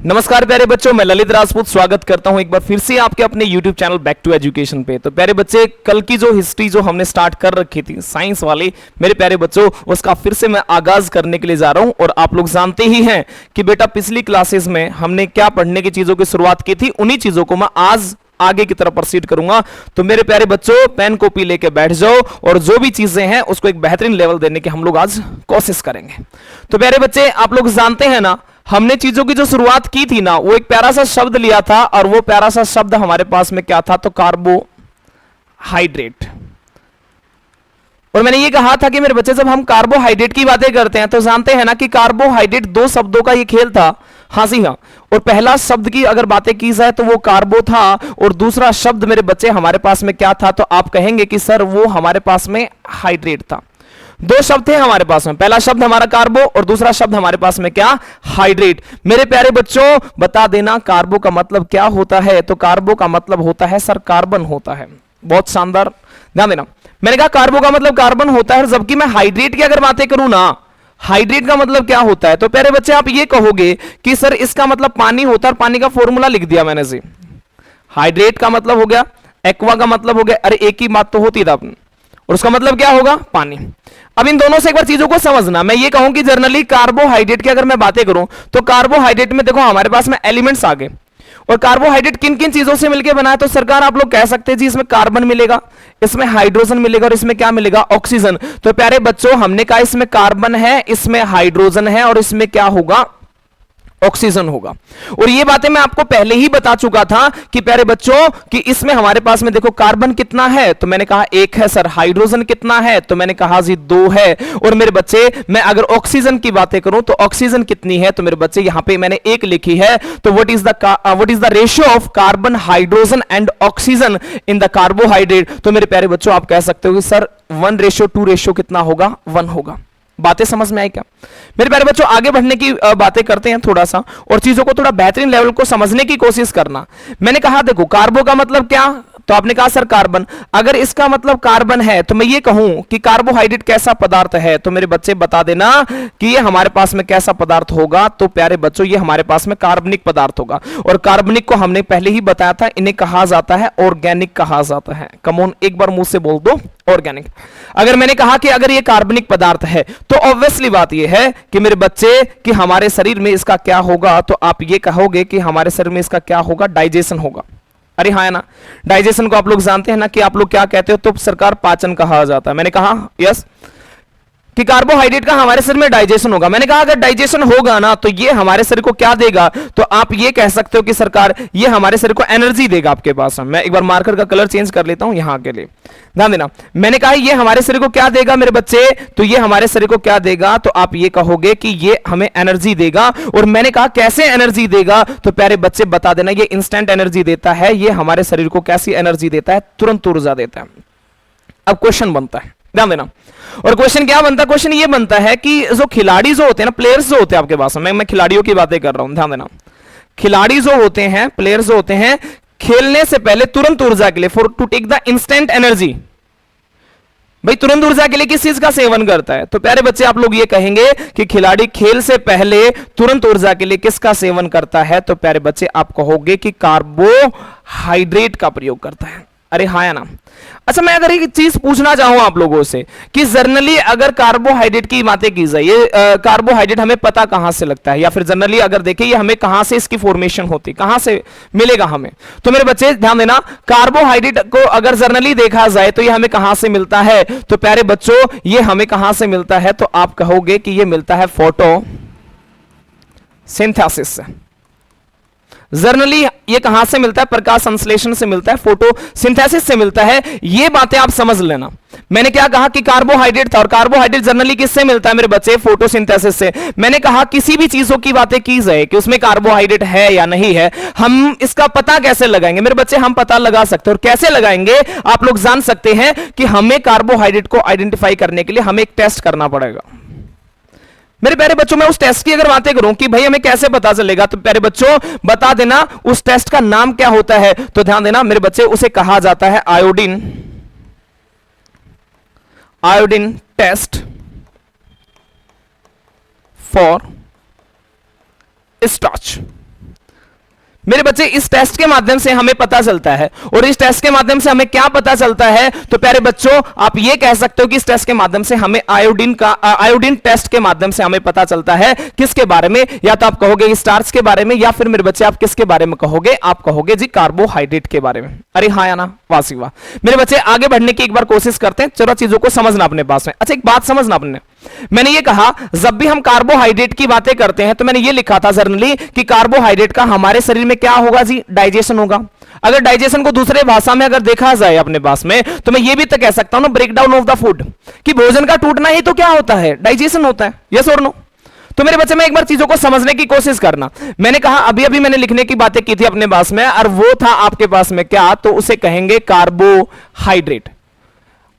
नमस्कार प्यारे बच्चों, मैं ललित राजपूत स्वागत करता हूं एक बार फिर से आपके अपने YouTube channel back to education पे। तो प्यारे बच्चे, कल की जो हिस्ट्री जो हमने स्टार्ट कर रखी थी साइंस वाली, मेरे प्यारे बच्चों उसका फिर से मैं आगाज करने के लिए जा रहा हूं। और आप लोग जानते ही हैं कि बेटा पिछली क्लासेस में हमने क्या पढ़ने की चीजों की शुरुआत की थी, उन्हीं चीजों को मैं आज आगे की तरफ प्रोसीड करूंगा। तो मेरे प्यारे बच्चों पेन कॉपी लेके बैठ जाओ और जो भी चीजें हैं उसको एक बेहतरीन लेवल देने की हम लोग आज कोशिश करेंगे। तो प्यारे बच्चे, आप लोग जानते हैं ना, हमने चीजों की जो शुरुआत की थी ना, वो एक प्यारा सा शब्द लिया था और वो प्यारा सा शब्द हमारे पास में क्या था, तो कार्बोहाइड्रेट। और मैंने ये कहा था कि मेरे बच्चे जब हम कार्बोहाइड्रेट की बातें करते हैं तो जानते हैं ना कि कार्बोहाइड्रेट दो शब्दों का ये खेल था। हाँ जी हाँ। और पहला शब्द की अगर बातें की जाए तो वो कार्बो था और दूसरा शब्द मेरे बच्चे हमारे पास में क्या था, तो आप कहेंगे कि सर वो हमारे पास में हाइड्रेट था। दो शब्द थे हमारे पास में, पहला शब्द हमारा कार्बो और दूसरा शब्द हमारे पास में क्या, हाइड्रेट। मेरे प्यारे बच्चों बता देना कार्बो का मतलब क्या होता है, तो कार्बो का मतलब होता है सर कार्बन होता है। बहुत शानदार, ध्यान देना। मैंने कहा कार्बो का मतलब कार्बन होता है, जबकि मैं हाइड्रेट की अगर बातें करूं ना, हाइड्रेट का मतलब क्या होता है, तो प्यारे बच्चे आप ये कहोगे कि सर इसका मतलब पानी होता है और पानी का फॉर्मूला लिख दिया मैंने से। हाइड्रेट का मतलब हो गया, एक्वा का मतलब हो गया, अरे एक ही बात तो होती था अपनी, और उसका मतलब क्या होगा, पानी। अब इन दोनों से एक बार चीजों को समझना। मैं ये कहूं कि जनरली कार्बोहाइड्रेट की अगर मैं बातें करूं तो कार्बोहाइड्रेट में देखो हमारे पास में एलिमेंट्स आ गए। और कार्बोहाइड्रेट किन किन चीजों से मिलकर बना है, तो सरकार आप लोग कह सकते हैं जी इसमें कार्बन मिलेगा, इसमें हाइड्रोजन मिलेगा और इसमें क्या मिलेगा, ऑक्सीजन। तो प्यारे बच्चों हमने कहा इसमें कार्बन है, इसमें हाइड्रोजन है और इसमें क्या होगा, ऑक्सीजन होगा। और ये बातें मैं आपको पहले ही बता चुका था कि प्यारे बच्चों कि इसमें हमारे पास में देखो कार्बन कितना है, तो मैंने कहा एक है सर। हाइड्रोजन कितना है, तो मैंने कहा जी दो है। और मेरे बच्चे मैं अगर ऑक्सीजन की बातें करूं तो ऑक्सीजन कितनी है, तो मेरे बच्चे यहां पे मैंने एक लिखी है। तो what is the ratio of carbon, hydrogen and oxygen in the carbohydrate. तो मेरे प्यारे बच्चों आप कह सकते हो कि सर 1:2 रेशियो कितना होगा, 1 होगा। बातें समझ में आई क्या मेरे प्यारे बच्चों? आगे बढ़ने की बातें करते हैं थोड़ा सा और चीजों को थोड़ा बेहतरीन लेवल को समझने की कोशिश करना। मैंने कहा देखो कार्बो का मतलब क्या, तो आपने कहा सर कार्बन। अगर इसका मतलब कार्बन है तो मैं ये कहूं कि कार्बोहाइड्रेट कैसा पदार्थ है, तो मेरे बच्चे बता देना कि ये हमारे पास में कैसा पदार्थ होगा, तो प्यारे बच्चों ये हमारे पास में कार्बनिक पदार्थ होगा। और कार्बनिक को हमने पहले ही बताया था, इन्हें कहा जाता है ऑर्गेनिक कहा जाता है। कमोन एक बार मुंह से बोल दो, ऑर्गेनिक। अगर मैंने कहा कि अगर ये कार्बनिक पदार्थ है तो ऑब्वियसली बात ये है कि मेरे बच्चे कि हमारे शरीर में इसका क्या होगा, तो आप ये कहोगे कि हमारे शरीर में इसका क्या होगा, डाइजेशन होगा। अरे हाँ है ना, डाइजेशन को आप लोग जानते हैं ना कि आप लोग क्या कहते हो, तो सरकार पाचन कहा जाता है। मैंने कहा यस कि कार्बोहाइड्रेट का हमारे शरीर में डाइजेशन होगा। मैंने कहा अगर डाइजेशन होगा ना तो ये हमारे शरीर को क्या देगा, तो आप ये कह सकते हो कि सरकार ये हमारे शरीर को एनर्जी देगा। आपके पास मैं एक बार मार्कर का कलर चेंज कर लेता हूं यहां के लिए, ध्यान देना। मैंने कहा ये हमारे शरीर को क्या देगा मेरे बच्चे, तो ये हमारे शरीर को क्या देगा, तो आप ये कहोगे कि ये हमें एनर्जी देगा। और मैंने कहा कैसे एनर्जी देगा, तो प्यारे बच्चे बता देना ये इंस्टेंट एनर्जी देता है। ये हमारे शरीर को कैसी एनर्जी देता है, तुरंत ऊर्जा देता है। अब क्वेश्चन बनता है, ध्यान देना। और क्वेश्चन क्या बनता है, क्वेश्चन ये बनता है कि जो खिलाड़ी जो होते हैं ना, प्लेयर्स जो होते हैं आपके पास, मैं खिलाड़ियों की बातें कर रहा हूं, ध्यान देना। खिलाड़ी जो होते हैं, प्लेयर्स जो होते हैं, खेलने से पहले तुरंत ऊर्जा के लिए, for to take the instant energy, भाई तुरंत ऊर्जा के लिए किस चीज का सेवन करता है, तो प्यारे बच्चे आप लोग ये कहेंगे कि खिलाड़ी खेल से पहले तुरंत ऊर्जा के लिए किसका सेवन करता है, तो प्यारे बच्चे आप कहोगे कि कार्बोहाइड्रेट का प्रयोग करता है। अरे हाँ या ना। अच्छा मैं अगर एक चीज पूछना चाहूं आप लोगों से कि जनरली अगर कार्बोहाइड्रेट की बातें की जाए, ये कार्बोहाइड्रेट हमें पता कहां से लगता है, या फिर जनरली अगर देखें ये हमें कहां से इसकी फॉर्मेशन होती, कहां से मिलेगा हमें, तो मेरे बच्चे ध्यान देना। कार्बोहाइड्रेट को अगर जनरली देखा जाए तो ये हमें कहां से मिलता है, तो प्यारे बच्चों ये हमें कहां से मिलता है, तो आप कहोगे कि ये मिलता है फोटोसिंथेसिस से। जनरली ये कहां से मिलता है, प्रकाश संश्लेषण से मिलता है, फोटोसिंथेसिस से मिलता है। ये बातें आप समझ लेना। मैंने क्या कहा कि कार्बोहाइड्रेट था, और कार्बोहाइड्रेट जनरली किससे मिलता है मेरे बच्चे, फोटोसिंथेसिस से। मैंने कहा किसी भी चीजों की बातें की जाए कि उसमें कार्बोहाइड्रेट है या नहीं है, हम इसका पता कैसे लगाएंगे मेरे बच्चे, हम पता लगा सकते हैं। और कैसे लगाएंगे आप लोग जान सकते हैं कि हमें कार्बोहाइड्रेट को आइडेंटिफाई करने के लिए हमें एक टेस्ट करना पड़ेगा। मेरे प्यारे बच्चों मैं उस टेस्ट की अगर बातें करूं कि भाई हमें कैसे पता चलेगा, तो प्यारे बच्चों बता देना उस टेस्ट का नाम क्या होता है, तो ध्यान देना मेरे बच्चे उसे कहा जाता है आयोडीन टेस्ट फॉर स्टार्च। मेरे बच्चे इस टेस्ट के माध्यम से हमें पता चलता है, और इस टेस्ट के माध्यम से हमें क्या पता चलता है, तो प्यारे बच्चों आप ये कह सकते हो कि इस टेस्ट के माध्यम से हमें आयोडीन टेस्ट के माध्यम से हमें पता चलता है किसके बारे में, या तो आप कहोगे स्टार्च के बारे में, या फिर मेरे बच्चे आप किसके बारे में कहोगे, आप कहोगे जी कार्बोहाइड्रेट के बारे में। अरे हाँ या ना, वासी वाह। मेरे बच्चे आगे बढ़ने की एक बार कोशिश करते हैं, चलो चीजों को समझना अपने पास में। अच्छा एक बात समझना आपने, मैंने ये कहा जब भी हम कार्बोहाइड्रेट की बातें करते हैं तो मैंने ये लिखा था जर्नली कि कार्बोहाइड्रेट का हमारे शरीर में क्या होगा जी, डाइजेशन होगा। अगर डाइजेशन को दूसरे भाषा में अगर देखा जाए अपने पास में, तो मैं ये भी तो कह सकता हूं ना, breakdown of the food, कि भोजन का टूटना ही तो क्या होता है, डाइजेशन होता है। यस और नो? तो मेरे बच्चे में एक बार चीजों को समझने की कोशिश करना। मैंने कहा अभी अभी मैंने लिखने की बातें की थी अपने पास में, और वो था आपके पास में क्या, तो उसे कहेंगे कार्बोहाइड्रेट।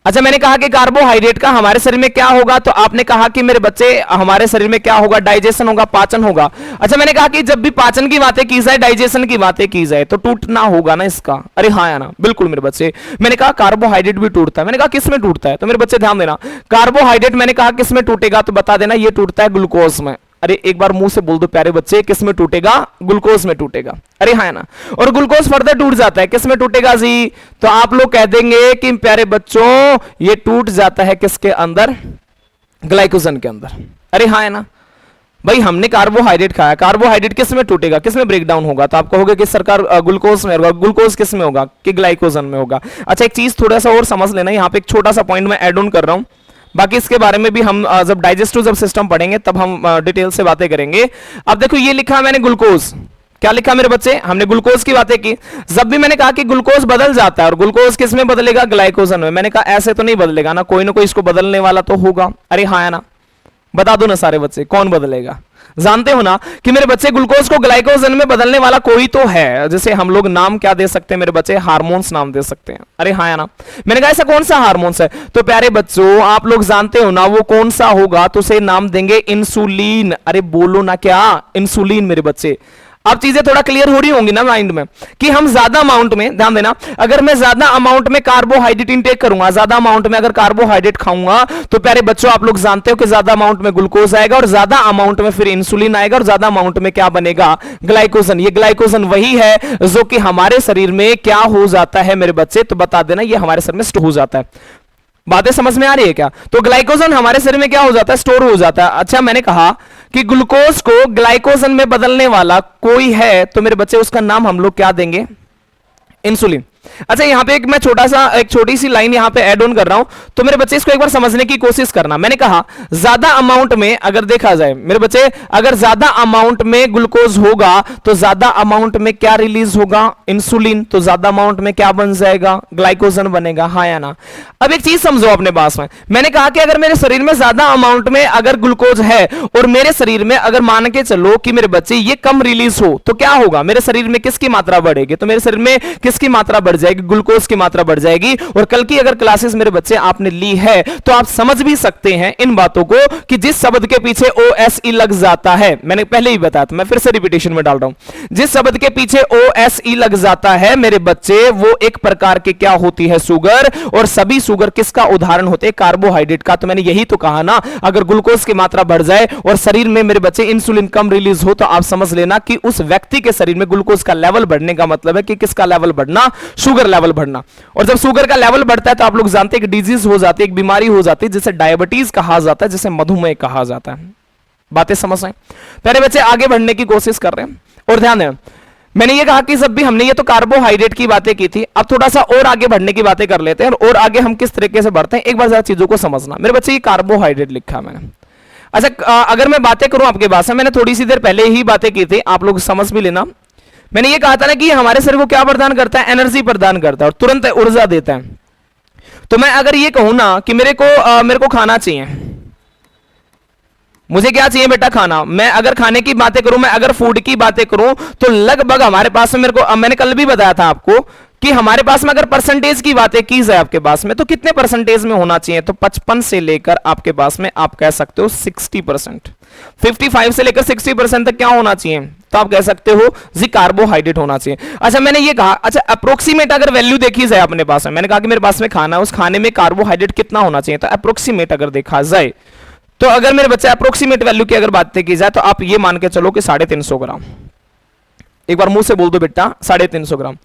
अच्छा मैंने कहा कि कार्बोहाइड्रेट का हमारे शरीर में क्या होगा, तो आपने कहा कि मेरे बच्चे हमारे शरीर में क्या होगा, डाइजेशन होगा, पाचन होगा। अच्छा मैंने कहा कि जब भी पाचन की बातें की जाए, डाइजेशन की बातें की जाए, तो टूटना होगा ना इसका। अरे हाँ या ना, बिल्कुल मेरे बच्चे। मैंने कहा कार्बोहाइड्रेट भी टूटता है। मैंने कहा किस में टूटता है, तो मेरे बच्चे ध्यान देना, कार्बोहाइड्रेट मैंने कहा किस में टूटेगा, तो बता देना ये टूटता है ग्लूकोज में। अरे एक बार मुंह से बोल दो प्यारे बच्चे, किस में टूटेगा, ग्लूकोज में टूटेगा। अरे हाँ ना, और ग्लूकोज फर्दर टूट जाता है, किस में टूटेगा जी, तो आप लोग कह देंगे कि प्यारे बच्चों ये टूट जाता है किसके अंदर, ग्लाइकोजन के अंदर। अरे हाँ ना भाई, हमने कार्बोहाइड्रेट खाया, कार्बोहाइड्रेट किस में टूटेगा, किस में ब्रेक डाउन होगा, तो आप कहोगे कि सरकार ग्लूकोज में होगा। ग्लूकोज किस में होगा, कि ग्लाइकोजन में होगा। अच्छा एक चीज थोड़ा सा और समझ लेना, यहाँ पे एक छोटा सा पॉइंट मैं ऐड ऑन कर रहा हूं, बाकी इसके बारे में भी हम जब डाइजेस्टिव जब सिस्टम पढ़ेंगे तब हम डिटेल से बातें करेंगे। अब देखो ये लिखा मैंने ग्लूकोज, क्या लिखा मेरे बच्चे, हमने ग्लूकोज की बातें की। जब भी मैंने कहा कि ग्लूकोज बदल जाता है, और ग्लूकोज किस में बदलेगा, ग्लाइकोजन में, मैंने कहा ऐसे तो नहीं बदलेगा ना, कोई ना कोई इसको बदलने वाला तो होगा। अरे हाँ ना, बता दो ना सारे बच्चे कौन बदलेगा। जानते हो ना कि मेरे बच्चे ग्लूकोज को ग्लाइकोजन में बदलने वाला कोई तो है, जैसे हम लोग नाम क्या दे सकते हैं मेरे बच्चे, हार्मोन्स नाम दे सकते हैं। अरे हाँ या ना, मैंने कहा ऐसा कौन सा हार्मोन्स है, तो प्यारे बच्चों आप लोग जानते हो ना वो कौन सा होगा, तो उसे नाम देंगे इंसुलिन। अरे बोलो ना क्या, इंसुलिन मेरे बच्चे। अब चीजें थोड़ा क्लियर हो रही होंगी ना माइंड में, कि हम ज्यादा अमाउंट में, ध्यान देना, अगर मैं ज्यादा अमाउंट में कार्बोहाइड्रेट इंटेक करूंगा, ज्यादा अमाउंट में अगर कार्बोहाइड्रेट खाऊंगा, तो प्यारे बच्चों आप लोग जानते हो कि ज्यादा अमाउंट में ग्लूकोज आएगा, और ज्यादा अमाउंट में फिर इंसुलिन आएगा, और ज्यादा अमाउंट में क्या बनेगा, ग्लाइकोजन। ये ग्लाइकोजन वही है जो कि हमारे शरीर में क्या हो जाता है मेरे बच्चे, तो बता देना ये हमारे शरीर में स्टोर हो जाता है। बातें समझ में आ रही है क्या, तो ग्लाइकोजन हमारे शरीर में क्या हो जाता है, स्टोर हो जाता है। अच्छा मैंने कहा कि ग्लूकोज को ग्लाइकोजन में बदलने वाला कोई है, तो मेरे बच्चे उसका नाम हम लोग क्या देंगे, इंसुलिन। अच्छा यहां पे मैं एक छोटी सी लाइन यहां पे ऐड ऑन कर रहा हूं, तो मेरे बच्चे इसको एक बार समझने की कोशिश करना। मैंने कहा ज्यादा अमाउंट में अगर देखा जाए मेरे बच्चे, अगर ज्यादा अमाउंट में ग्लूकोज होगा तो ज्यादा अमाउंट में क्या रिलीज होगा, इंसुलिन, तो ज्यादा अमाउंट में क्या बन जाएगा, ग्लाइकोजन बनेगा। हाँ या ना। अब एक चीज समझो अपने पास में, मैंने कहा कि अगर मेरे शरीर में ज्यादा अमाउंट में अगर ग्लूकोज है, और मेरे शरीर में अगर मान के चलो कि मेरे बच्चे ये कम रिलीज हो, तो क्या होगा, मेरे शरीर में किसकी मात्रा बढ़ेगी, तो मेरे शरीर में किसकी मात्रा बढ़ जाएगी, ग्लूकोज की मात्रा बढ़ जाएगी। और कल की अगर क्लासेस मेरे बच्चे आपने ली है तो आप समझ भी सकते हैं इन बातों को, कि जिस शब्द के पीछे OSE लग जाता है, मैंने पहले ही बताया था, मैं फिर से रिपीटेशन में डाल रहा हूं, जिस शब्द के पीछे OSE लग जाता है मेरे बच्चे, वो एक प्रकार की क्या होती है, शुगर। और सभी शुगर किसका उदाहरण होते हैं, कार्बोहाइड्रेट का। तो मैंने यही तो कहा ना, अगर ग्लूकोज की मात्रा बढ़ जाए और शरीर में मेरे बच्चे इंसुलिन कम रिलीज हो, तो आप समझ लेना कि उस व्यक्ति के शरीर में ग्लूकोज का लेवल बढ़ने का मतलब है कि किसका लेवल बढ़ना, शुगर लेवल बढ़ना। और जब शुगर का लेवल बढ़ता है तो आप लोग जानते हैं कि डिजीज हो जाती है, एक बीमारी हो जाती है जिसे डायबिटीज कहा जाता है, जिसे मधुमेह कहा जाता है। बातें समझ आए प्यारे बच्चे, आगे बढ़ने की कोशिश कर रहे हैं। और ध्यान देना, मैंने ये कहा कि जब भी हमने ये तो कार्बोहाइड्रेट की बातें की थी, अब थोड़ा सा और आगे बढ़ने की बातें कर लेते हैं, और आगे हम किस तरीके से बढ़ते हैं एक बार जरा चीजों को समझना। मेरे बच्चे ये कार्बोहाइड्रेट लिखा मैंने। अच्छा अगर मैं बातें करूं आपके पास में, मैंने थोड़ी सी देर पहले ही बातें की थी, आप लोग समझ भी लेना। मैंने ये कहा था ना कि हमारे शरीर को क्या प्रदान करता है, एनर्जी प्रदान करता है, और तुरंत ऊर्जा देता है। तो मैं अगर ये कहूं ना कि मेरे को खाना चाहिए, मुझे क्या चाहिए बेटा, खाना। मैं अगर खाने की बातें करूं, मैं अगर फूड की बातें करूं, तो लगभग हमारे पास में मैंने कल भी बताया था आपको कि हमारे पास में अगर परसेंटेज की बातें की जाए आपके पास में, तो कितने परसेंटेज में होना चाहिए, तो 55 से लेकर आपके पास में आप कह सकते हो 60%, 55 से लेकर 60% तक क्या होना चाहिए, तो आप कह सकते हो जी कार्बोहाइड्रेट होना चाहिए। अच्छा मैंने ये कहा, अच्छा अप्रोक्सीमेट अगर वैल्यू देखी जाए अपने पास में, मैंने कहा कि मेरे पास में खाना है, उस खाने में कार्बोहाइड्रेट कितना होना चाहिए, तो अप्रोक्सीमेट अगर देखा जाए, तो अगर मेरे बच्चे अप्रोक्सीमेट वैल्यू की अगर बातें की जाए, तो आप ये मान के चलो कि 350 ग्राम। एक बार मुंह से बोल दो बेटा 350 ग्राम।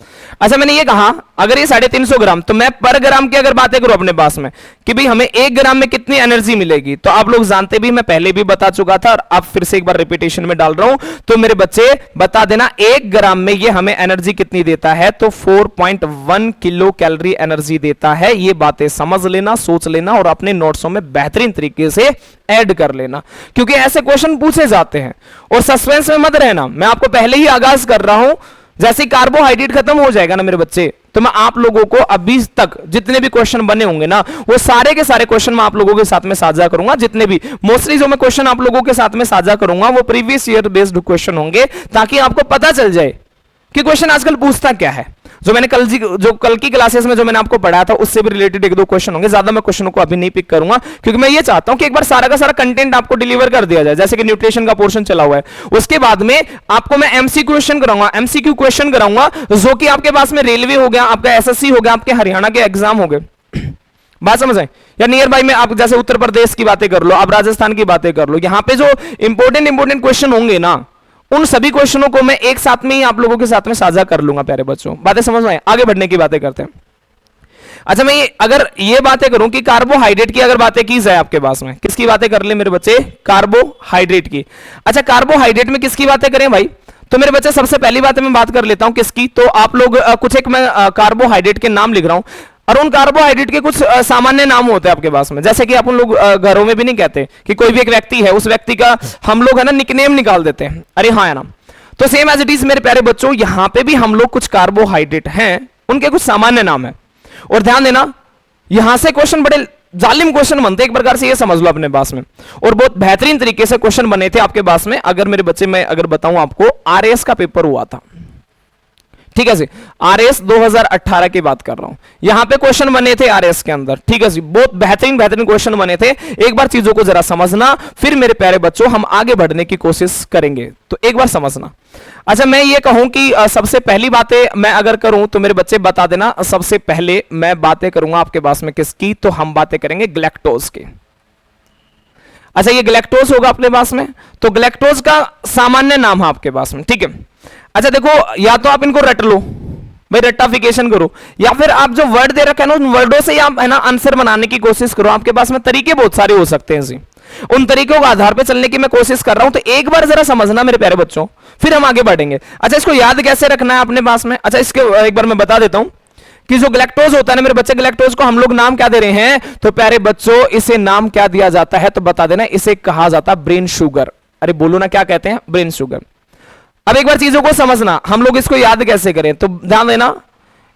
अच्छा मैंने ये कहा अगर ये 350 ग्राम, तो मैं पर ग्राम की अगर बातें करूं अपने पास में कि भाई हमें 1 ग्राम में कितनी एनर्जी मिलेगी, तो आप लोग जानते भी, मैं पहले भी बता चुका था और अब फिर से एक बार रिपीटेशन में डाल रहा हूं, तो मेरे बच्चे बता देना 1 ग्राम में ये हमें एनर्जी कितनी देता है, तो 4.1 किलो कैलोरी एनर्जी देता है। ये बातें समझ लेना, सोच लेना और अपने नोट्सों में बेहतरीन तरीके से ऐड कर लेना, क्योंकि ऐसे क्वेश्चन पूछे जाते हैं। और सस्पेंस में मत रहना, मैं आपको पहले ही आगाज कर रहा हूं, जैसे कार्बोहाइड्रेट खत्म हो जाएगा ना मेरे बच्चे, तो मैं आप लोगों को अभी तक जितने भी क्वेश्चन बने होंगे ना, वो सारे के सारे क्वेश्चन मैं आप लोगों के साथ में साझा करूंगा। जितने भी मोस्टली जो मैं क्वेश्चन आप लोगों के साथ में साझा करूंगा वो प्रीवियस ईयर बेस्ड क्वेश्चन होंगे, ताकि आपको पता चल जाए कि क्वेश्चन आजकल पूछता क्या है। जो मैंने कल की क्लासेस में जो मैंने आपको पढ़ाया था उससे भी रिलेटेड 1-2 क्वेश्चन होंगे, ज्यादा मैं क्वेश्चनों को अभी नहीं पिक करूंगा, क्योंकि मैं ये चाहता हूं कि एक बार सारा का सारा कंटेंट आपको डिलीवर कर दिया जाए। जैसे कि न्यूट्रिशन का पोर्शन चला हुआ है, उसके बाद में आपको मैं एमसीक्यू क्वेश्चन कराऊंगा, एमसीक्यू क्वेश्चन कराऊंगा, जो कि आपके पास में रेलवे हो गया, आपका एसएससी हो गया, आपके हरियाणा के एग्जाम हो गए। बात समझ आए? या नियर बाई में आप जैसे उत्तर प्रदेश की बातें कर लो, आप राजस्थान की बातें कर लो, यहां पे जो इंपॉर्टेंट क्वेश्चन होंगे ना, उन सभी क्वेश्चनों को मैं एक साथ में ही आप लोगों के साथ में साझा कर लूंगा। प्यारे बच्चों, बातें समझ में आए? आगे बढ़ने की बातें करते हैं। अच्छा मैं अगर ये बातें करूं कि कार्बोहाइड्रेट की अगर बातें की जाए आपके पास में, किसकी बातें कर ले मेरे बच्चे? कार्बोहाइड्रेट की। अच्छा कार्बोहाइड्रेट में किसकी बातें करें भाई? तो मेरे बच्चे सबसे पहली बात मैं बात कर लेता हूं किसकी, तो आप लोग कुछ एक मैं कार्बोहाइड्रेट के नाम लिख रहा हूं, और उन कार्बोहाइड्रेट के कुछ सामान्य नाम होते हैं आपके पास में। जैसे कि अपन लोग घरों में भी नहीं कहते कि कोई भी एक व्यक्ति है, उस व्यक्ति का हम लोग है ना निकनेम निकाल देते हैं, अरे हाँ है ना। तो सेम एज इट इज मेरे प्यारे बच्चों, यहां पे भी हम लोग कुछ कार्बोहाइड्रेट हैं, उनके कुछ सामान्य नाम है। और ध्यान देना, यहां से क्वेश्चन बड़े जालिम क्वेश्चन बनते एक प्रकार से, ये समझ लो अपने पास में, और बहुत बेहतरीन तरीके से क्वेश्चन बने थे आपके पास में। अगर मेरे बच्चे, मैं अगर बताऊं आपको, आरएएस का पेपर हुआ था, ठीक है जी, आरएएस 2018 की बात कर रहा हूं, यहां पे क्वेश्चन बने थे आरएएस के अंदर, ठीक है जी, बहुत बेहतरीन क्वेश्चन बने थे। एक बार चीजों को जरा समझना, फिर मेरे प्यारे बच्चों हम आगे बढ़ने की कोशिश करेंगे, तो एक बार समझना। अच्छा मैं ये कहूं कि सबसे पहली बातें मैं अगर करूं तो मेरे बच्चे बता देना, सबसे पहले मैं बातें करूंगा आपके पास में किसकी, तो हम बातें करेंगे ग्लैक्टोज की। अच्छा ये ग्लैक्टोज होगा अपने पास में, तो ग्लैक्टोज का सामान्य नाम है आपके पास में, ठीक है। अच्छा देखो, या तो आप इनको रट लो भाई, रट्टाफिकेशन करो, या फिर आप जो वर्ड दे रखे हैं ना, उन वर्डों से आप है ना आंसर बनाने की कोशिश करो। आपके पास में तरीके बहुत सारे हो सकते हैं जी, उन तरीकों के आधार पे चलने की मैं कोशिश कर रहा हूं, तो एक बार जरा समझना मेरे प्यारे बच्चों, फिर हम आगे बढ़ेंगे। अच्छा इसको याद कैसे रखना है अपने पास में? अच्छा इसके एक बार मैं बता देता हूं कि जो ग्लैक्टोज होता है ना मेरे बच्चे, ग्लैक्टोज को हम लोग नाम क्या दे रहे हैं, तो प्यारे बच्चों इसे नाम क्या दिया जाता है, तो बता देना, इसे कहा जाता है ब्रेन शुगर। अरे बोलो ना, क्या कहते हैं? Brain sugar. अब एक बार चीजों को समझना, हम लोग इसको याद कैसे करें, तो ध्यान देना,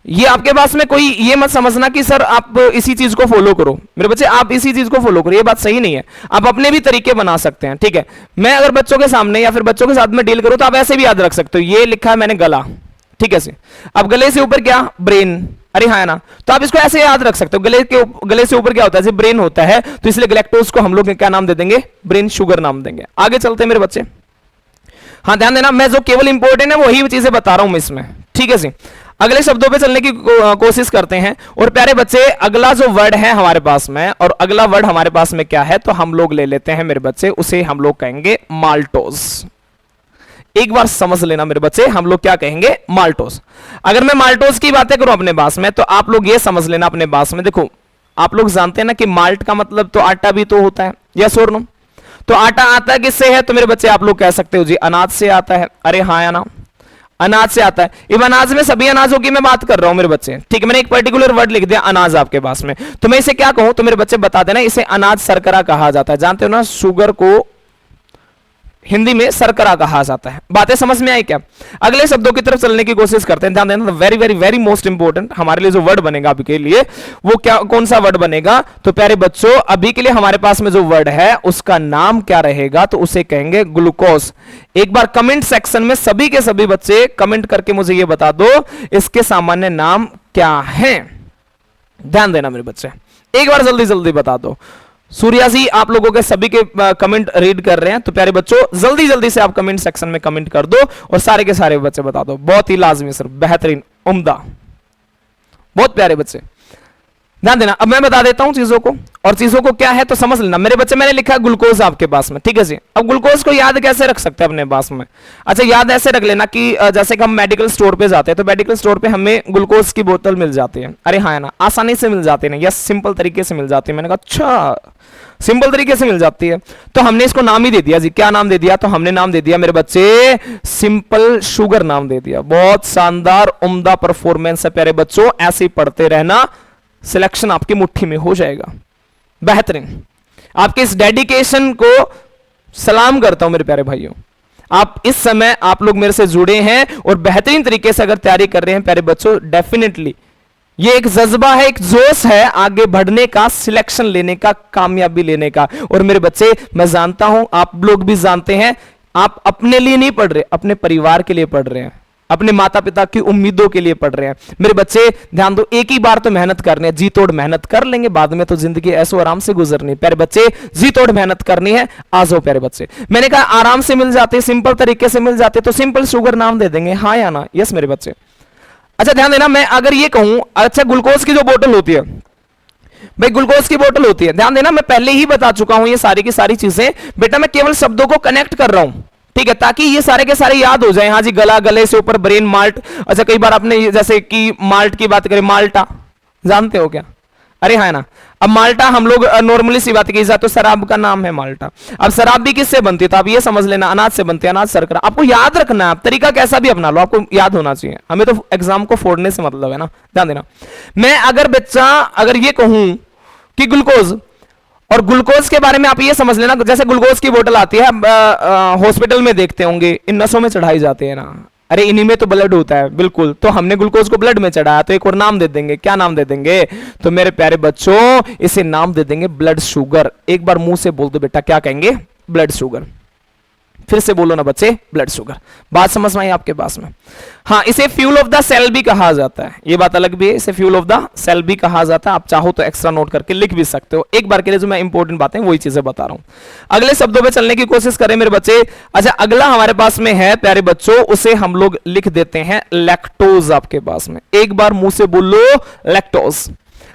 ये आपके पास में कोई ये मत समझना कि सर आप इसी चीज को फॉलो करो, मेरे बच्चे आप इसी चीज को फॉलो करो, ये बात सही नहीं है। आप अपने भी तरीके बना सकते हैं, ठीक है। मैं अगर बच्चों के सामने या फिर बच्चों के साथ में डील करूं तो आप ऐसे भी याद रख सकते हो, ये लिखा है मैंने गला, ठीक है से, अब गले से ऊपर क्या? ब्रेन, अरे हाँ है ना, तो आप इसको ऐसे याद रख सकते हो, गले से ऊपर क्या होता है? ब्रेन होता है, तो इसलिए ग्लैक्टोज को हम लोग क्या नाम दे देंगे? ब्रेन शुगर नाम देंगे। आगे चलते हैं मेरे बच्चे, हाँ ध्यान देना, मैं जो केवल इंपॉर्टेंट है वही चीजें बता रहा हूं मैं इसमें, ठीक है जी। अगले शब्दों पे चलने की कोशिश करते हैं। और प्यारे बच्चे अगला जो वर्ड है हमारे पास में, और अगला वर्ड हमारे पास में क्या है, तो हम लोग ले लेते हैं मेरे बच्चे, उसे हम लोग कहेंगे माल्टोज। एक बार समझ लेना मेरे बच्चे, हम लोग क्या कहेंगे? माल्टोज। अगर मैं माल्टोज की बातें करूं अपने पास में, तो आप लोग ये समझ लेना अपने पास में, देखो आप लोग जानते हैं ना कि माल्ट का मतलब तो आटा भी तो होता है, यस और नो। तो आटा आता किससे है, तो मेरे बच्चे आप लोग कह सकते हो जी अनाज से आता है, अरे हाँ या ना, अनाज से आता है। इब अनाज में सभी अनाजों की मैं बात कर रहा हूं मेरे बच्चे, ठीक है, मैंने एक पर्टिकुलर वर्ड लिख दिया अनाज आपके पास में, तो मैं इसे क्या कहूं, तो मेरे बच्चे बता देना, इसे अनाज शर्करा कहा जाता है। जानते हो ना, शुगर को हिंदी में शर्करा कहा जाता है। बातें समझ में आई क्या? अगले शब्दों की तरफ चलने की कोशिश करते हैं। ध्यान देना, very very very most important हमारे लिए जो वर्ड बनेगा अभी के लिए, वो क्या, कौन सा वर्ड बनेगा, तो प्यारे बच्चों अभी के लिए हमारे पास में जो वर्ड है उसका नाम क्या रहेगा, तो उसे कहेंगे ग्लूकोज। एक बार कमेंट सेक्शन में सभी के सभी बच्चे कमेंट करके मुझे ये बता दो इसके सामान्य नाम क्या है। ध्यान देना मेरे बच्चे, एक बार जल्दी जल्दी बता दो। सूर्या जी आप लोगों के सभी के कमेंट रीड कर रहे हैं, तो प्यारे बच्चों जल्दी जल्दी से आप कमेंट सेक्शन में कमेंट कर दो और सारे के सारे बच्चे बता दो। बहुत ही लाजमी सर, बेहतरीन, उम्दा, बहुत प्यारे बच्चे। ध्यान देना। अब मैं बता देता हूं चीजों को, और चीजों को क्या है तो समझ लेना मेरे बच्चे। मैंने लिखा है ग्लूकोज आपके पास में, ठीक है जी। अब ग्लूकोज को याद कैसे रख सकते हैं अपने पास में? अच्छा, याद ऐसे रख लेना कि जैसे कि हम मेडिकल स्टोर पे जाते हैं तो मेडिकल स्टोर पे हमें ग्लूकोज की बोतल मिल जाती है। अरे हाँ ना, आसानी से मिल जाती है ना, यस, सिंपल तरीके से मिल जाती है। मैंने कहा अच्छा, सिंपल तरीके से मिल जाती है, तो हमने इसको नाम ही दे दिया जी। क्या नाम दे दिया? तो हमने नाम दे दिया मेरे बच्चे सिंपल शुगर नाम दे दिया। बहुत शानदार उम्दा परफॉर्मेंस है प्यारे बच्चों, ऐसे ही पढ़ते रहना, सिलेक्शन आपकी मुट्ठी में हो जाएगा। बेहतरीन, आपके इस डेडिकेशन को सलाम करता हूं मेरे प्यारे भाइयों। आप इस समय आप लोग मेरे से जुड़े हैं और बेहतरीन तरीके से अगर तैयारी कर रहे हैं प्यारे बच्चों, डेफिनेटली ये एक जज्बा है, एक जोश है आगे बढ़ने का, सिलेक्शन लेने का, कामयाबी लेने का। और मेरे बच्चे, मैं जानता हूं, आप लोग भी जानते हैं, आप अपने लिए नहीं पढ़ रहे, अपने परिवार के लिए पढ़ रहे हैं, अपने माता पिता की उम्मीदों के लिए पढ़ रहे हैं। मेरे बच्चे ध्यान दो, एक ही बार तो मेहनत करनी है, जी तोड़ मेहनत कर लेंगे, बाद में तो जिंदगी ऐसो आराम से गुजरनी। प्यारे बच्चे, जी तोड़ मेहनत करनी है, आ जाओ प्यारे बच्चे। मैंने कहा आराम से मिल जाते, सिंपल तरीके से मिल जाते, तो सिंपल शुगर नाम दे देंगे, हाँ या ना? यस मेरे बच्चे। अच्छा ध्यान देना, मैं अगर ये कहूं, अच्छा ग्लूकोज की जो बोतल होती है भाई, ग्लूकोज की बोतल होती है, ध्यान देना, मैं पहले ही बता चुका हूं ये सारी की सारी चीजें बेटा, मैं केवल शब्दों को कनेक्ट कर रहा हूं, ठीक है, ताकि ये सारे के सारे याद हो जाए। हाँ जी, गला, गले से ऊपर ब्रेन, माल्ट। अच्छा, कई बार आपने जैसे कि माल्ट की बात करें, माल्टा जानते हो क्या? अरे हाँ ना। अब माल्टा हम लोग नॉर्मली सी बात की जाए तो शराब का नाम है माल्टा। अब शराब भी किससे बनती है? तो आप ये समझ लेना, अनाज से बनती है, अनाज शर्करा। आपको याद रखना है, तरीका कैसा भी अपना लो, आपको याद होना चाहिए। हमें तो एग्जाम को फोड़ने से मतलब है ना, ध्यान देना। मैं अगर बच्चा अगर ये कहूं कि ग्लूकोज, और ग्लूकोज के बारे में आप ये समझ लेना, जैसे ग्लूकोज की बोतल आती है, हॉस्पिटल में देखते होंगे, इन नसों में चढ़ाई जाती है ना, अरे इन्हीं में तो ब्लड होता है, बिल्कुल, तो हमने ग्लूकोज को ब्लड में चढ़ाया, तो एक और नाम दे देंगे। क्या नाम दे देंगे? तो मेरे प्यारे बच्चों, इसे नाम दे देंगे ब्लड शुगर। एक बार मुंह से बोल दो बेटा, क्या कहेंगे? Blood sugar. फिर से बोलो ना बच्चे, ब्लड शुगर। बात समझ में आई आपके पास में? हाँ, इसे फ्यूल ऑफ द सेल भी कहा जाता है, ये बात अलग भी है, इसे फ्यूल ऑफ द सेल भी कहा जाता है। आप चाहो तो एक्स्ट्रा नोट करके लिख भी सकते हो। एक बार के लिए जो मैं इंपॉर्टेंट बातें वही चीजें बता रहा हूं, अगले शब्दों पे चलने की कोशिश करें मेरे बच्चे। अच्छा, अगला हमारे पास में है प्यारे बच्चों, उसे हम लोग लिख देते हैं लैक्टोज। आपके पास में एक बार मुंह से बोलो लैक्टोज।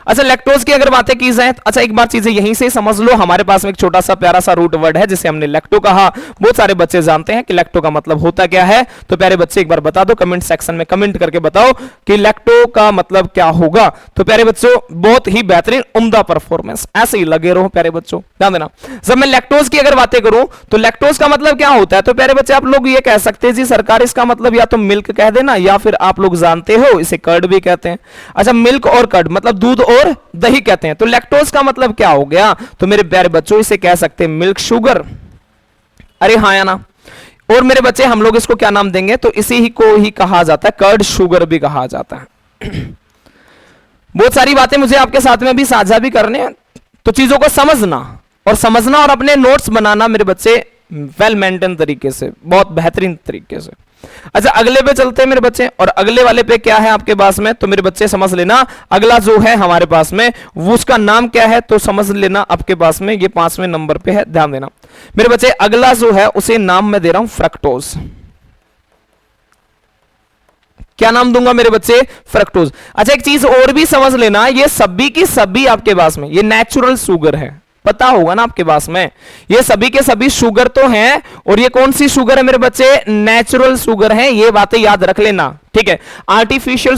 अच्छा, लैक्टोज की अगर बातें की जाए, अच्छा एक बार चीजें यहीं से समझ लो, हमारे पास में एक छोटा सा प्यारा सा रूट वर्ड है जिसे हमने लैक्टो कहा। बहुत सारे बच्चे जानते हैं कि लैक्टो का मतलब होता क्या है, तो प्यारे बच्चे एक बार बता दो, कमेंट सेक्शन में कमेंट करके बताओ कि लैक्टो का मतलब क्या होगा। तो प्यारे बच्चों, बहुत ही बेहतरीन उम्दा परफॉर्मेंस, ऐसे ही लगे रहो प्यारे बच्चों, ध्यान देना। जब मैं लैक्टोज की अगर बातें करूं तो लैक्टोज का मतलब क्या होता है, तो प्यारे बच्चे आप लोग ये कह सकते हैं जी सरकार, इसका मतलब या तो मिल्क कह देना, या फिर आप लोग जानते हो इसे कर्ड भी कहते हैं। अच्छा, मिल्क और कर्ड मतलब दूध और दही कहते हैं। तो लैक्टोज का मतलब क्या हो गया? तो मेरे प्यारे बच्चों, इसे कह सकते हैं मिल्क शुगर। अरे हाँ या ना? और मेरे बच्चे, हम लोग इसको क्या नाम देंगे? तो इसी ही को ही कहा जाता है कर्ड शुगर भी कहा जाता है। बहुत सारी बातें मुझे आपके साथ में भी साझा भी करने हैं, तो चीजों को समझना और अपने नोट्स बनाना मेरे बच्चे वेल मेंटेन तरीके से, बहुत बेहतरीन तरीके से। अच्छा, अगले पे चलते हैं मेरे बच्चे, और अगले वाले पे क्या है आपके पास में? तो मेरे बच्चे समझ लेना, अगला जो है हमारे पास में वो उसका नाम क्या है, तो समझ लेना आपके पास में ये 5वें नंबर पे है, ध्यान देना मेरे बच्चे। अगला जो है उसे नाम मैं दे रहा हूं फ्रक्टोज। क्या नाम दूंगा मेरे बच्चे? फ्रक्टोज। अच्छा, एक चीज और भी समझ लेना, ये सभी की सभी आपके पास में ये नेचुरल शुगर है, पता होगा ना आपके पास में, ये सभी के सभी शुगर तो हैं, और ये कौन सी शुगर है मेरे बच्चे? नेचुरल शुगर है, ये बातें याद रख लेना, ठीक है। आर्टिफिशियल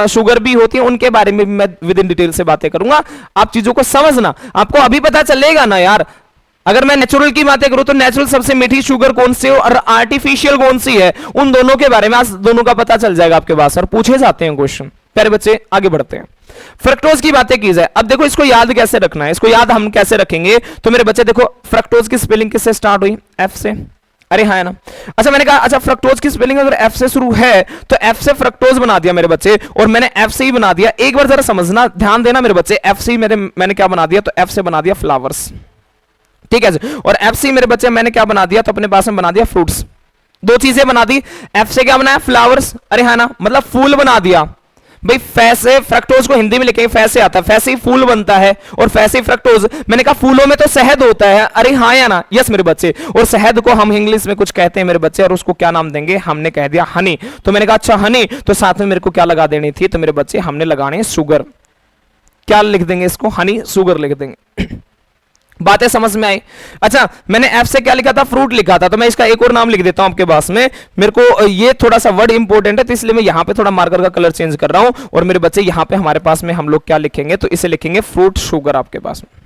शुगर भी होती है, उनके बारे में मैं विद इन डिटेल से बातें करूंगा, आप चीजों को समझना, आपको अभी पता चलेगा ना यार। अगर मैं नेचुरल की बातें करूं तो नेचुरल सबसे मीठी शुगर कौन सी है और आर्टिफिशियल कौन सी है, उन दोनों के बारे में आज दोनों का पता चल जाएगा आपके पास, और पूछे जाते हैं क्वेश्चन। प्यारे बच्चे, आगे बढ़ते हैं, फ्रक्टोज की बातें की जाए। अब देखो, इसको याद कैसे रखना है, इसको याद हम कैसे रखेंगे? तो मेरे बच्चे देखो, फ्रक्टोज की स्पेलिंग किससे स्टार्ट हुई? एफ से। अरे हाँ है ना? अच्छा, मैंने कहा अच्छा फ्रक्टोज की स्पेलिंग अगर एफ से शुरू है तो एफ से फ्रक्टोज बना दिया मेरे बच्चे, और मैंने एफ से ही बना दिया। एक बार जरा समझना, ध्यान देना मेरे बच्चे, एफ से मैंने क्या बना दिया? तो एफ से बना दिया फ्लावर्स, ठीक है। और एफ से मेरे बच्चे मैंने क्या बना दिया? तो अपने पास में बना दिया फ्रूट्स। दो चीजें बना दी, एफ से क्या बनाया? फ्लावर्स। अरे हाँ ना, मतलब फूल बना दिया भाई। फैसे फ्रक्टोज को हिंदी में लिखेंगे, फैसे आता है, फैसे ही फूल बनता है, और फैसे ही फ्रक्टोज। मैंने कहा फूलों में तो शहद होता है, अरे हाँ या ना? यस मेरे बच्चे। और शहद को हम इंग्लिश में कुछ कहते हैं मेरे बच्चे, और उसको क्या नाम देंगे? हमने कह दिया हनी। तो मैंने कहा अच्छा हनी, तो साथ में मेरे को क्या लगा देनी थी? तो मेरे बच्चे हमने लगाने शुगर। क्या लिख देंगे इसको, हनी शुगर लिख देंगे। बातें समझ में आई? अच्छा, मैंने एफ से क्या लिखा था, फ्रूट लिखा था, तो मैं इसका एक और नाम लिख देता हूं आपके पास में। मेरे को ये थोड़ा सा वर्ड इंपॉर्टेंट है, तो इसलिए मैं यहां पे थोड़ा मार्कर का कलर चेंज कर रहा हूं। और मेरे बच्चे यहां पे हमारे पास में हम लोग क्या लिखेंगे, तो इसे लिखेंगे फ्रूट शुगर। आपके पास में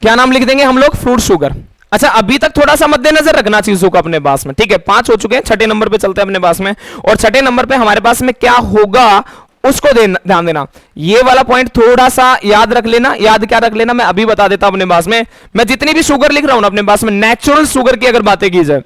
क्या नाम लिख देंगे हम लोग, फ्रूट शुगर। अच्छा, अभी तक थोड़ा सा मद्देनजर रखना चीजों को अपने पास में, ठीक है। 5 हो चुके हैं, छठे नंबर पे चलते हैं अपने पास में। और छठे नंबर पे हमारे पास में क्या होगा उसको ध्यान देना। ये वाला पॉइंट थोड़ा सा याद रख लेना। याद क्या रख लेना, मैं अभी बता देता हूं अपने पास में। मैं जितनी भी शुगर लिख रहा हूं ना अपने पास में, नेचुरल शुगर की अगर बातें की जाए,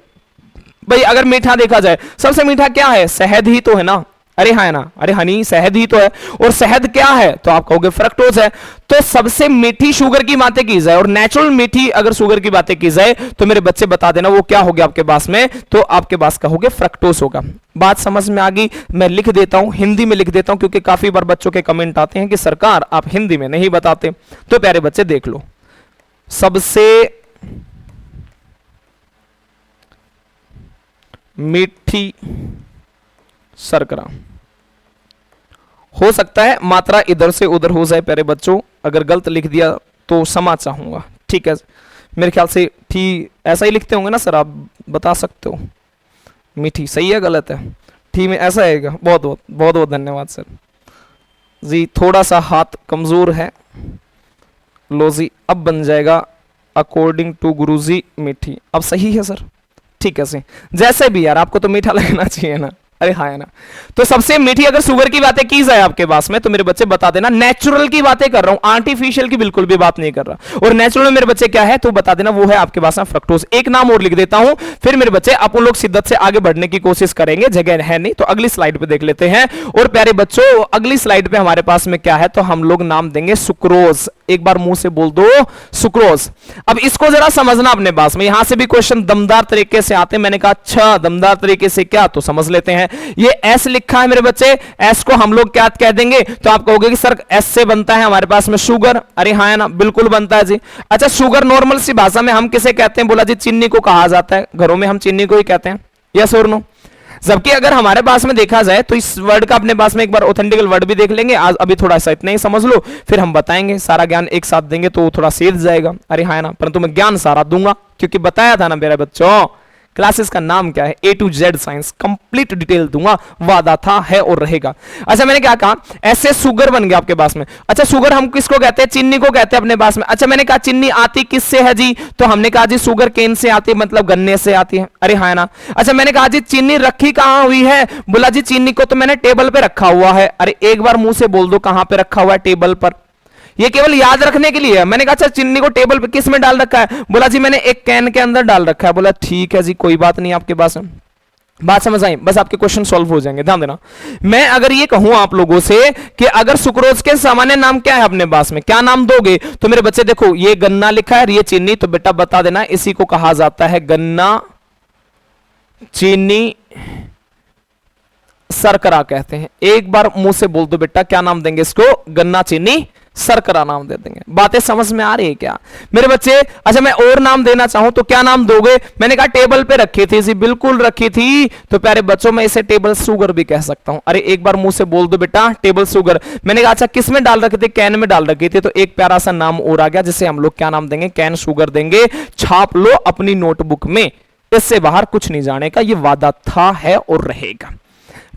भाई अगर मीठा देखा जाए, सबसे मीठा क्या है, शहद ही तो है ना। अरे हाँ है ना, अरे हनी शहद ही तो है। और शहद क्या है, तो आप कहोगे फ्रक्टोज है। तो सबसे मीठी शुगर की बातें की जाए और नेचुरल मीठी अगर शुगर की बातें की जाए, तो मेरे बच्चे बता देना वो क्या हो गया आपके पास में, तो आपके पास कहोगे फ्रक्टोज होगा। बात समझ में आ गई? मैं लिख देता हूं, हिंदी में लिख देता हूं, क्योंकि काफी बार बच्चों के कमेंट आते हैं कि सरकार आप हिंदी में नहीं बताते। तो प्यारे बच्चे देख लो, सबसे मीठी शर्करा। हो सकता है मात्रा इधर से उधर हो जाए प्यारे बच्चों, अगर गलत लिख दिया तो क्षमा चाहूंगा, ठीक है। मेरे ख्याल से ठीक ऐसा ही लिखते होंगे ना सर, आप बता सकते हो। मीठी सही है गलत है, ठीक में ऐसा आएगा। बहुत बहुत बहुत बहुत धन्यवाद सर जी। थोड़ा सा हाथ कमजोर है, लो जी अब बन जाएगा अकॉर्डिंग टू गुरुजी मीठी। अब सही है सर, ठीक है सही। जैसे भी यार, आपको तो मीठा लगना चाहिए ना। अरे हाँ है ना। तो सबसे मीठी अगर शुगर की बातें की जाए आपके पास में, तो मेरे बच्चे बता देना नेचुरल की बातें कर रहा हूं, आर्टिफिशियल की बिल्कुल भी बात नहीं कर रहा। और नेचुरल में मेरे बच्चे क्या है, तो बता देना वो है आपके पास में फ्रक्टोज। एक नाम और लिख देता हूं, फिर मेरे बच्चे अपन लोग शिद्दत से आगे बढ़ने की कोशिश करेंगे। जगह है नहीं तो अगली स्लाइड पे देख लेते हैं। और प्यारे बच्चों, अगली स्लाइड पे हमारे पास में क्या है, तो हम लोग नाम देंगे सुक्रोज। एक बार मुंह से बोल दो सुक्रोज। अब इसको जरा समझना अपने पास में, यहां से भी क्वेश्चन दमदार तरीके से आते हैं। मैंने कहा अच्छा दमदार तरीके से क्या, तो समझ लेते हैं। ये एस लिखा है मेरे बच्चे, एस को हम लोग क्या कह देंगे, तो आप कहोगे कि सर एस से बनता है हमारे पास में शुगर। अरे हाँ है ना, बिल्कुल बनता है जी। अच्छा, शुगर नॉर्मल सी भाषा में हम किसे कहते हैं, बोला जी चीनी को कहा जाता है। घरों में हम चीनी को ही कहते हैं, यस और नो। जबकि अगर हमारे पास में देखा जाए तो इस वर्ड का अपने पास में एक बार ऑथेंटिकल वर्ड भी देख लेंगे। आज अभी थोड़ा सा इतना ही समझ लो, फिर हम बताएंगे। सारा ज्ञान एक साथ देंगे तो थोड़ा सेध जाएगा। अरे हाँ ना, परंतु मैं ज्ञान सारा दूंगा, क्योंकि बताया था ना मेरे बच्चों, क्लासेस का नाम क्या है, A to Z science, complete detail दूंगा, वादा था, है और रहेगा। अच्छा, मैंने क्या कहा, ऐसे शुगर बन गया आपके पास में। अच्छा, शुगर हम किसको कहते हैं, चीनी को कहते हैं अपने पास में। अच्छा, मैंने कहा चीनी आती किससे है जी, तो हमने कहा जी शुगर केन से आती है, मतलब गन्ने से आती है। अरे हाँ ना। अच्छा, मैंने कहा जी चीनी रखी कहां हुई है, बोला जी चीनी को तो मैंने टेबल पे रखा हुआ है। अरे एक बार मुंह से बोल दो कहां पे रखा हुआ है, टेबल पर। ये केवल याद रखने के लिए है। मैंने कहा अच्छा चीनी को टेबल पे किस में डाल रखा है, बोला जी मैंने एक कैन के अंदर डाल रखा है। बोला ठीक है जी, कोई बात नहीं, आपके पास बात समझ आई, बस आपके क्वेश्चन सॉल्व हो जाएंगे, ध्यान देना। मैं अगर ये कहूं आप लोगों से कि अगर सुक्रोज के सामान्य नाम क्या है अपने पास में, क्या नाम दोगे, तो मेरे बच्चे देखो ये गन्ना लिखा है, ये चीनी, तो बेटा बता देना इसी को कहा जाता है गन्ना, चीनी, शर्करा कहते हैं। एक बार मुंह से बोल दो बेटा, क्या नाम देंगे इसको, गन्ना, चीनी, शर्करा नाम दे देंगे। बातें समझ में आ रही है क्या मेरे बच्चे? अच्छा, मैं और नाम देना चाहूं तो क्या नाम दोगे? मैंने कहा टेबल पे रखी थी जी, बिल्कुल रखी थी। तो प्यारे बच्चों, मैं इसे टेबल शुगर भी कह सकता हूं। अरे एक बार मुंह से बोल दो बेटा, टेबल शुगर। मैंने कहा अच्छा किस में डाल रखे थे, कैन में डाल रखी थी। तो एक प्यारा सा नाम और आ गया, जिसे हम लोग क्या नाम देंगे, कैन शुगर देंगे। छाप लो अपनी नोटबुक में, इससे बाहर कुछ नहीं जाने का, ये वादा था, है और रहेगा।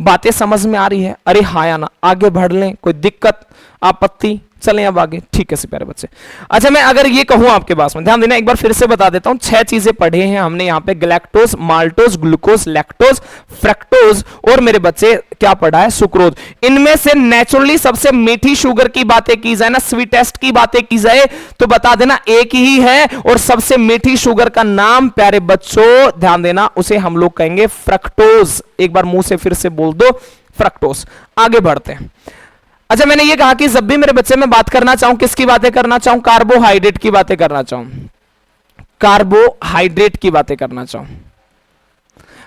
बातें समझ में आ रही है? अरे हाँ या ना, आगे बढ़ लें, कोई दिक्कत आपत्ति? चलें अब आगे, ठीक है प्यारे बच्चे। अच्छा, मैं अगर ये कहूं आपके पास में, ध्यान देना, एक बार फिर से बता देता हूं। 6 चीजें पढ़े हैं हमने यहाँ पे, galactose, maltose, glucose, lactose, fructose, और मेरे बच्चे क्या पढ़ा है, सुक्रोज। इनमें से नेचुरली सबसे मीठी शुगर की बातें की जाए ना, स्वीटेस्ट की बातें की जाए, तो बता देना एक ही है। और सबसे मीठी शुगर का नाम प्यारे बच्चों ध्यान देना, उसे हम लोग कहेंगे फ्रक्टोज। एक बार मुंह से फिर से बोल दो, फ्रक्टोज। आगे बढ़ते हैं। अच्छा, मैंने ये कहा कि जब भी मेरे बच्चे में बात करना चाहूं, किसकी बातें करना चाहूं, कार्बोहाइड्रेट की बातें करना चाहूं, कार्बोहाइड्रेट की बातें करना चाहूं।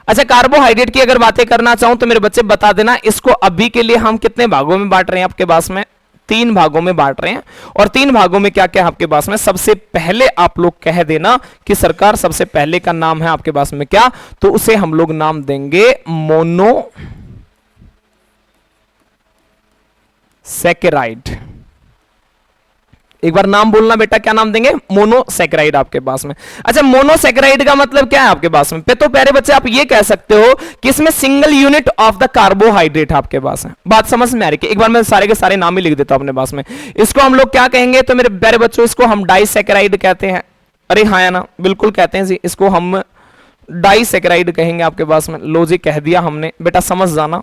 अच्छा, कार्बोहाइड्रेट की अगर बातें करना चाहूं तो मेरे बच्चे बता देना, इसको अभी के लिए हम कितने भागों में बांट रहे हैं आपके पास में, 3 भागों में बांट रहे हैं। और 3 भागों में क्या क्या है आपके पास में, सबसे पहले आप लोग कह देना कि सरकार सबसे पहले का नाम है आपके पास में क्या, तो उसे हम लोग नाम देंगे मोनो सैकेराइड। एक बार नाम बोलना बेटा, क्या नाम देंगे? मोनोसैकेराइड आपके पास में। अच्छा, मोनोसैकेराइड का मतलब क्या है आपके पास में? तो प्यारे बच्चे आप ये कह सकते हो कि इसमें single unit of the carbohydrate आपके पास है। बात समझ में आ रही है? एक बार मैं सारे के सारे नाम ही लिख देता हूं अपने पास में। इसको हम लोग क्या कहेंगे तो मेरे प्यारे बच्चों, इसको हम डाइसैकेराइड कहते हैं। अरे हाँ या ना? बिल्कुल कहते हैं जी, इसको हम डाइसैकेराइड कहेंगे आपके पास में। लो जी, कह दिया हमने, बेटा समझ जाना।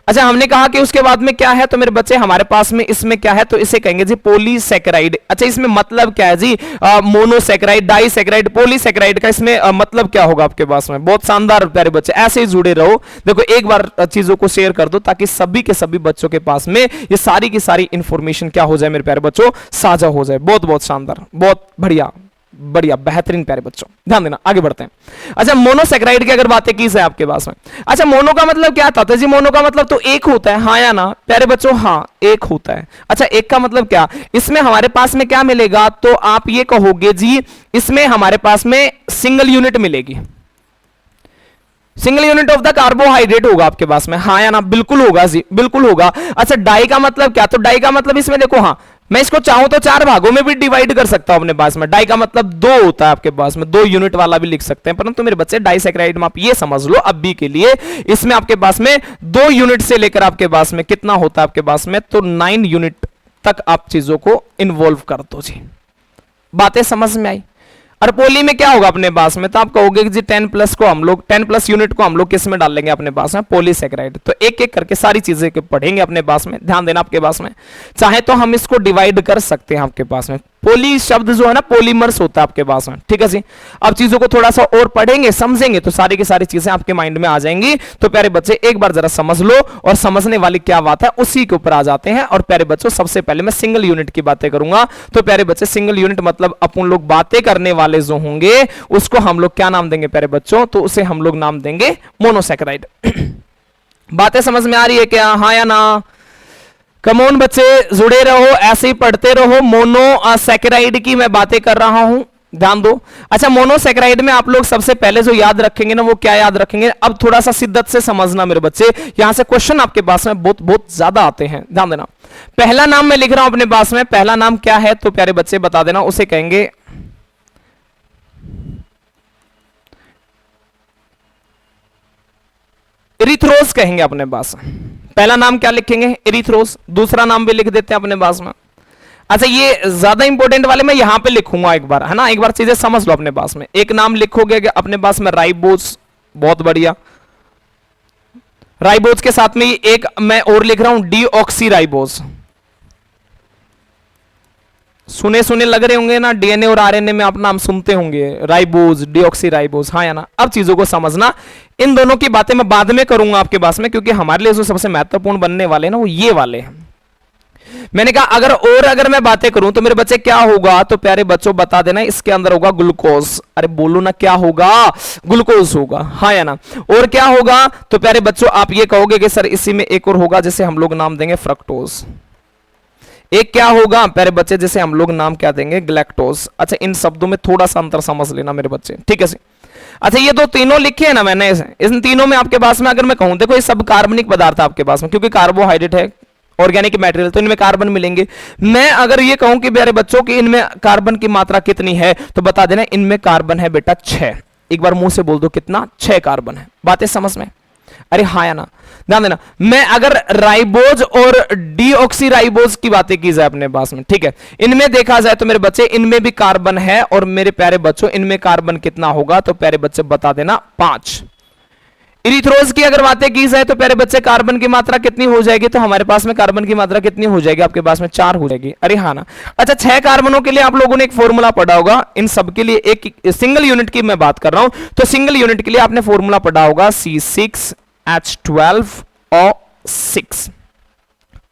अच्छा, हमने कहा कि उसके बाद में क्या है तो मेरे बच्चे हमारे पास में इसमें क्या है तो इसे कहेंगे जी पॉलीसैकेराइड। अच्छा, इसमें मतलब क्या है जी? मोनोसैकेराइड, डाइसैकेराइड, पॉलीसैकेराइड का इसमें मतलब क्या होगा आपके पास में? बहुत शानदार प्यारे बच्चे, ऐसे ही जुड़े रहो। देखो, एक बार चीजों को शेयर कर दो ताकि सभी के सभी बच्चों के पास में ये सारी की सारी इंफॉर्मेशन क्या हो जाए मेरे प्यारे बच्चों, साझा हो जाए। बहुत बहुत शानदार, बहुत बढ़िया बढ़िया, बेहतरीन प्यारे बच्चों, ध्यान देना। आगे बढ़ते हैं। अच्छा, मोनोसैकेराइड की अगर बातें की जाए आपके पास में, अच्छा मोनो का मतलब क्या था? तो जी मोनो का मतलब तो एक होता है, हाँ या ना प्यारे बच्चों? हाँ, एक होता है। अच्छा, एक का मतलब क्या? इसमें हमारे पास में क्या मिलेगा तो आप ये कहोगे जी इसमें हमारे पास में सिंगल यूनिट मिलेगी, single unit of the carbohydrate होगा आपके पास में, हाँ या ना? बिल्कुल होगा जी, बिल्कुल होगा। अच्छा, डाई का मतलब क्या? तो डाई का मतलब इसमें देखो, हाँ मैं इसको चाहूं तो 4 भागों में भी डिवाइड कर सकता हूं अपने पास में। डाई का मतलब 2 होता है आपके पास में, 2 यूनिट वाला भी लिख सकते हैं, परंतु मेरे बच्चे डाइसैकेराइड में आप ये समझ लो अभी के लिए, इसमें आपके पास में 2 यूनिट से लेकर आपके पास में कितना होता है आपके पास में तो 9 यूनिट तक आप चीजों को इन्वॉल्व कर दो जी। बातें समझ में आई? और पोली में क्या होगा अपने पास में? तो आप कहोगे कि जी 10 प्लस को हम लोग 10 प्लस यूनिट को हम लोग किस में डाल लेंगे अपने पास में? पॉलीसैकेराइड। तो एक एक करके सारी चीजें पढ़ेंगे अपने पास में, ध्यान देना आपके पास में। चाहे तो हम इसको डिवाइड कर सकते हैं आपके पास में। पोली शब्द जो है ना पॉलीमर्स होता है आपके पास में, ठीक है जी। अब चीजों को थोड़ा सा और पढ़ेंगे समझेंगे तो सारी की सारी चीजें आपके माइंड में आ जाएंगी। तो प्यारे बच्चे एक बार जरा समझ लो, और समझने वाली क्या बात है उसी के ऊपर आ जाते हैं। और प्यारे बच्चों सबसे पहले मैं सिंगल यूनिट की बातें करूंगा। तो प्यारे बच्चे सिंगल यूनिट मतलब अपन लोग बातें करने वाले जो होंगे उसको हम लोग क्या नाम देंगे प्यारे बच्चों? तो उसे हम लोग नाम देंगे मोनोसैकेराइड। बातें समझ में आ रही है क्या? हाँ या ना? कमोन बच्चे जुड़े रहो, ऐसे ही पढ़ते रहो। मोनोसैकेराइड की मैं बातें कर रहा हूं, ध्यान दो। अच्छा, मोनोसैकेराइड में आप लोग सबसे पहले जो याद रखेंगे ना वो क्या याद रखेंगे? अब थोड़ा सा शिद्दत से समझना मेरे बच्चे, यहां से क्वेश्चन आपके पास में बहुत बहुत ज्यादा आते हैं, ध्यान देना। पहला नाम मैं लिख रहा हूं अपने पास में, पहला नाम क्या है तो प्यारे बच्चे बता देना, उसे कहेंगे इरिथ्रोस कहेंगे अपने पास। पहला नाम क्या लिखेंगे? इरिथ्रोस। दूसरा नाम भी लिख देते हैं अपने पास में। अच्छा, ये ज्यादा इंपॉर्टेंट वाले मैं यहां पे लिखूंगा एक बार, है ना? एक बार चीजें समझ लो अपने पास में। एक नाम लिखोगे अपने पास में राइबोस, बहुत बढ़िया। राइबोस के साथ में एक मैं और लिख रहा हूं डीऑक्सीराइबोस। सुने सुने लग रहे होंगे ना, डीएनए और आरएनए में आप नाम सुनते होंगे, राइबोस, डीऑक्सीराइबोस, हाँ या ना? अब चीजों को समझना, इन दोनों की बातें मैं बाद में करूंगा आपके पास में, क्योंकि हमारे लिए जो सबसे महत्वपूर्ण बनने वाले ना वो ये वाले हैं। मैंने कहा अगर मैं बातें करूं तो मेरे बच्चे क्या होगा तो प्यारे बच्चों बता देना, इसके अंदर होगा ग्लूकोज। अरे बोलो ना, क्या होगा? ग्लूकोज होगा, हाँ या ना? और क्या होगा तो प्यारे बच्चों आप ये कहोगे कि सर इसी में एक और होगा जिसे हम लोग नाम देंगे फ्रक्टोज। एक क्या होगा प्यारे बच्चे जिसे हम लोग नाम क्या देंगे? ग्लैक्टोज। अच्छा, इन शब्दों में थोड़ा सा अंतर समझ लेना मेरे बच्चे, ठीक है? अच्छा, ये दो तीनों लिखे हैं ना मैंने, इन तीनों में आपके पास में अगर मैं कहूं, देखो ये सब कार्बनिक पदार्थ आपके पास में, क्योंकि कार्बोहाइड्रेट है, ऑर्गेनिक मटेरियल, तो इनमें कार्बन मिलेंगे। मैं अगर ये कहूं कि प्यारे बच्चों की इनमें कार्बन की मात्रा कितनी है तो बता देना इनमें कार्बन है बेटा 6। एक बार मुंह से बोल दो कितना? 6 कार्बन है। बातें समझ में? अरे हाँ या ना? ध्यान देना, मैं अगर राइबोज और डीऑक्सीराइबोज की बातें की जाए अपने पास में, ठीक है, इनमें देखा जाए तो मेरे बच्चे इनमें भी कार्बन है, और मेरे प्यारे बच्चों इनमें कार्बन कितना होगा तो प्यारे बच्चे बता देना 5। इरिथ्रोज की अगर बातें की जाए तो प्यारे बच्चे कार्बन की मात्रा कितनी हो जाएगी तो हमारे पास में कार्बन की मात्रा कितनी हो जाएगी आपके पास में? 4 हो जाएगी। अरे हाँ ना? अच्छा, 6 कार्बनों के लिए आप लोगों ने एक फॉर्मूला पढ़ा होगा, इन सब के लिए एक सिंगल यूनिट की मैं बात कर रहा हूं, तो सिंगल यूनिट के लिए आपने फॉर्मूला पढ़ा होगा C6H12O6।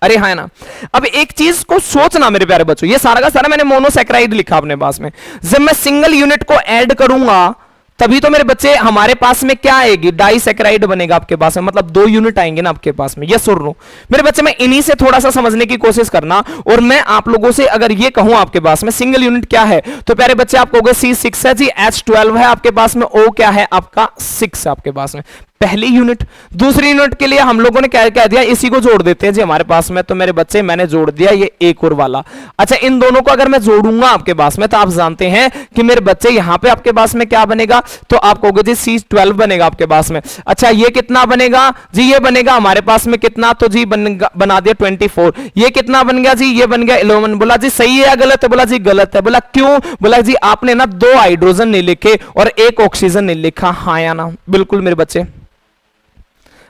अरे हाँ ना? अब एक चीज को सोचना मेरे प्यारे बच्चों, ये सारा का सारा मैंने मोनोसैकेराइड लिखा अपने पास में, जब मैं सिंगल यूनिट को ऐड करूंगा तभी तो मेरे बच्चे हमारे पास में क्या आएगी? डाइसैकेराइड बनेगा आपके पास में, मतलब 2 यूनिट आएंगे ना आपके पास में। यस और नो? मेरे बच्चे मैं इन्हीं से थोड़ा सा समझने की कोशिश करना, और मैं आप लोगों से अगर ये कहूं आपके पास में सिंगल यूनिट क्या है तो प्यारे बच्चे आप कहोगे C6 है जी, H12 है आपके पास में, O क्या है आपका? 6 आपके पास में। पहली यूनिट। दूसरी यूनिट के लिए हम लोगों ने क्या कह दिया, इसी को जोड़ देते हैं जी हमारे पास में। तो मेरे बच्चे मैंने जोड़ दिया ये एक और वाला। अच्छा, इन दोनों को अगर मैं जोड़ूंगा आपके पास में तो आप जानते हैं कि मेरे बच्चे यहां पे आपके पास में क्या बनेगा, तो आप कहोगे जी C12 बनेगा आपके पास में। अच्छा, ये कितना बनेगा जी, ये बनेगा हमारे पास में कितना, तो जी बना दिया 24। ये कितना बन गया जी, ये बन गया 11। बोला जी सही है या गलत है, बोला जी गलत है। बोला क्यों, बोला जी आपने ना 2 हाइड्रोजन नहीं लिखे और 1 ऑक्सीजन नहीं लिखा। हाँ या ना, बिल्कुल मेरे बच्चे,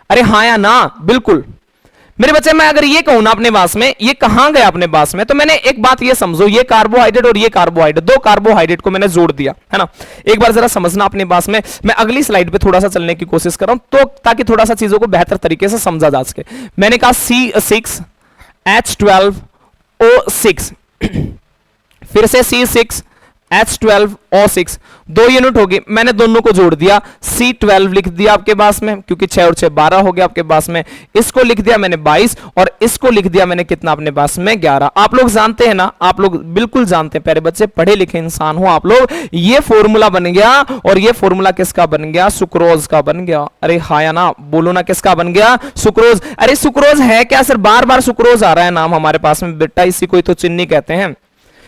अरे हाँ या ना, बिल्कुल मेरे बच्चे। मैं अगर ये कहूं ना अपने पास में, ये कहां गया अपने पास में, तो मैंने एक बात ये समझो, ये कार्बोहाइड्रेट और ये कार्बोहाइड्रेट, 2 कार्बोहाइड्रेट को मैंने जोड़ दिया है ना। एक बार जरा समझना अपने पास में। मैं अगली स्लाइड पे थोड़ा सा चलने की कोशिश कर रहा हूं, तो ताकि थोड़ा सा चीजों को बेहतर तरीके से समझा जा सके। मैंने कहा C6H12O6 फिर से C6H12O6 2 यूनिट होगी, मैंने दोनों को जोड़ दिया, C12 लिख दिया आपके पास में, क्योंकि 6 और 6 12 हो गया आपके पास में। इसको लिख दिया मैंने 22 और इसको लिख दिया मैंने कितना अपने पास में 11। आप लोग जानते हैं ना, आप लोग बिल्कुल जानते हैं, प्यारे बच्चे पढ़े लिखे इंसान हो आप लोग, ये फॉर्मूला बन गया। और ये फॉर्मूला किसका बन गया, सुक्रोज का बन गया। अरे हाँ या ना, बोलो ना, किसका बन गया, सुक्रोज। अरे सुक्रोज है क्या सर, बार बार सुक्रोज आ रहा है नाम हमारे पास में बेटा, इसी को तो चीनी कहते हैं,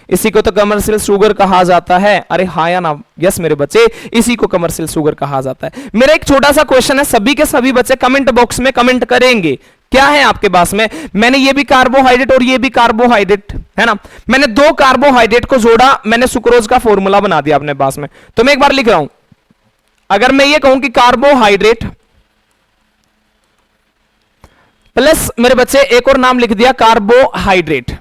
इसी को तो कमर्शियल शुगर कहा जाता है। अरे हाँ या ना, यस मेरे बच्चे, इसी को कमर्शियल शुगर कहा जाता है। मेरा एक छोटा सा क्वेश्चन है, सभी के सभी बच्चे कमेंट बॉक्स में कमेंट करेंगे, क्या है आपके पास में। मैंने ये भी कार्बोहाइड्रेट और ये भी कार्बोहाइड्रेट है ना, मैंने 2 कार्बोहाइड्रेट को जोड़ा, मैंने सुक्रोज का फॉर्मूला बना दिया अपने पास में। तो मैं एक बार लिख रहा हूं, अगर मैं ये कहूं कि कार्बोहाइड्रेट प्लस मेरे बच्चे एक और नाम लिख दिया कार्बोहाइड्रेट,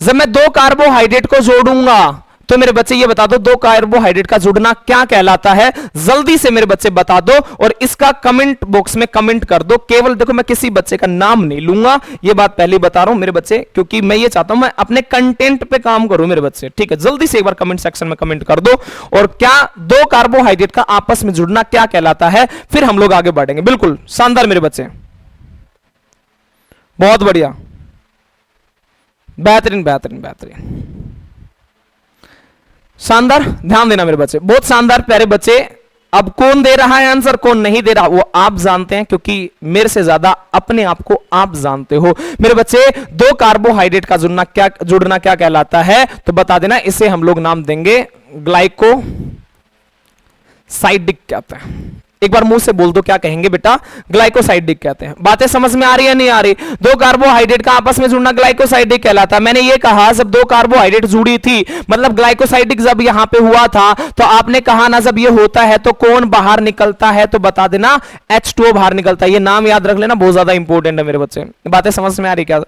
जब मैं 2 कार्बोहाइड्रेट को जोड़ूंगा तो मेरे बच्चे ये बता दो 2 कार्बोहाइड्रेट का जुड़ना क्या कहलाता है, जल्दी से मेरे बच्चे बता दो और इसका कमेंट बॉक्स में कमेंट कर दो। केवल देखो, मैं किसी बच्चे का नाम नहीं लूंगा, ये बात पहले बता रहा हूं मेरे बच्चे, क्योंकि मैं ये चाहता हूं मैं अपने कंटेंट पे काम करूं मेरे बच्चे, ठीक है। जल्दी से एक बार कमेंट सेक्शन में कमेंट कर दो, और क्या 2 कार्बोहाइड्रेट का आपस में जुड़ना क्या कहलाता है, फिर हम लोग आगे बढ़ेंगे। बिल्कुल शानदार मेरे बच्चे, बहुत बढ़िया, बेहतरीन बेहतरीन बेहतरीन, शानदार। ध्यान देना मेरे बच्चे, बहुत शानदार प्यारे बच्चे। अब कौन दे रहा है आंसर, कौन नहीं दे रहा, वो आप जानते हैं, क्योंकि मेरे से ज्यादा अपने आप को आप जानते हो मेरे बच्चे। 2 कार्बोहाइड्रेट का जुड़ना क्या कहलाता है, तो बता देना, इसे हम लोग नाम देंगे ग्लाइकोसाइडिक कहते हैं। एक बार मुंह से बोल दो, क्या कहेंगे बेटा, ग्लाइकोसाइडिक कहते हैं। बातें समझ में आ रही है नहीं आ रही। 2 कार्बोहाइड्रेट का आपस में जुड़ना ग्लाइकोसाइडिक कहलाता है। मैंने ये कहा जब 2 कार्बोहाइड्रेट जुड़ी थी, मतलब ग्लाइकोसाइडिक जब यहां पे हुआ था, तो आपने कहा ना जब ये होता है तो कौन बाहर निकलता है, तो बता देना H2O बाहर निकलता है। ये नाम याद रख लेना, बहुत ज्यादा इंपॉर्टेंट है मेरे बच्चे। बातें समझ में आ रही क्या,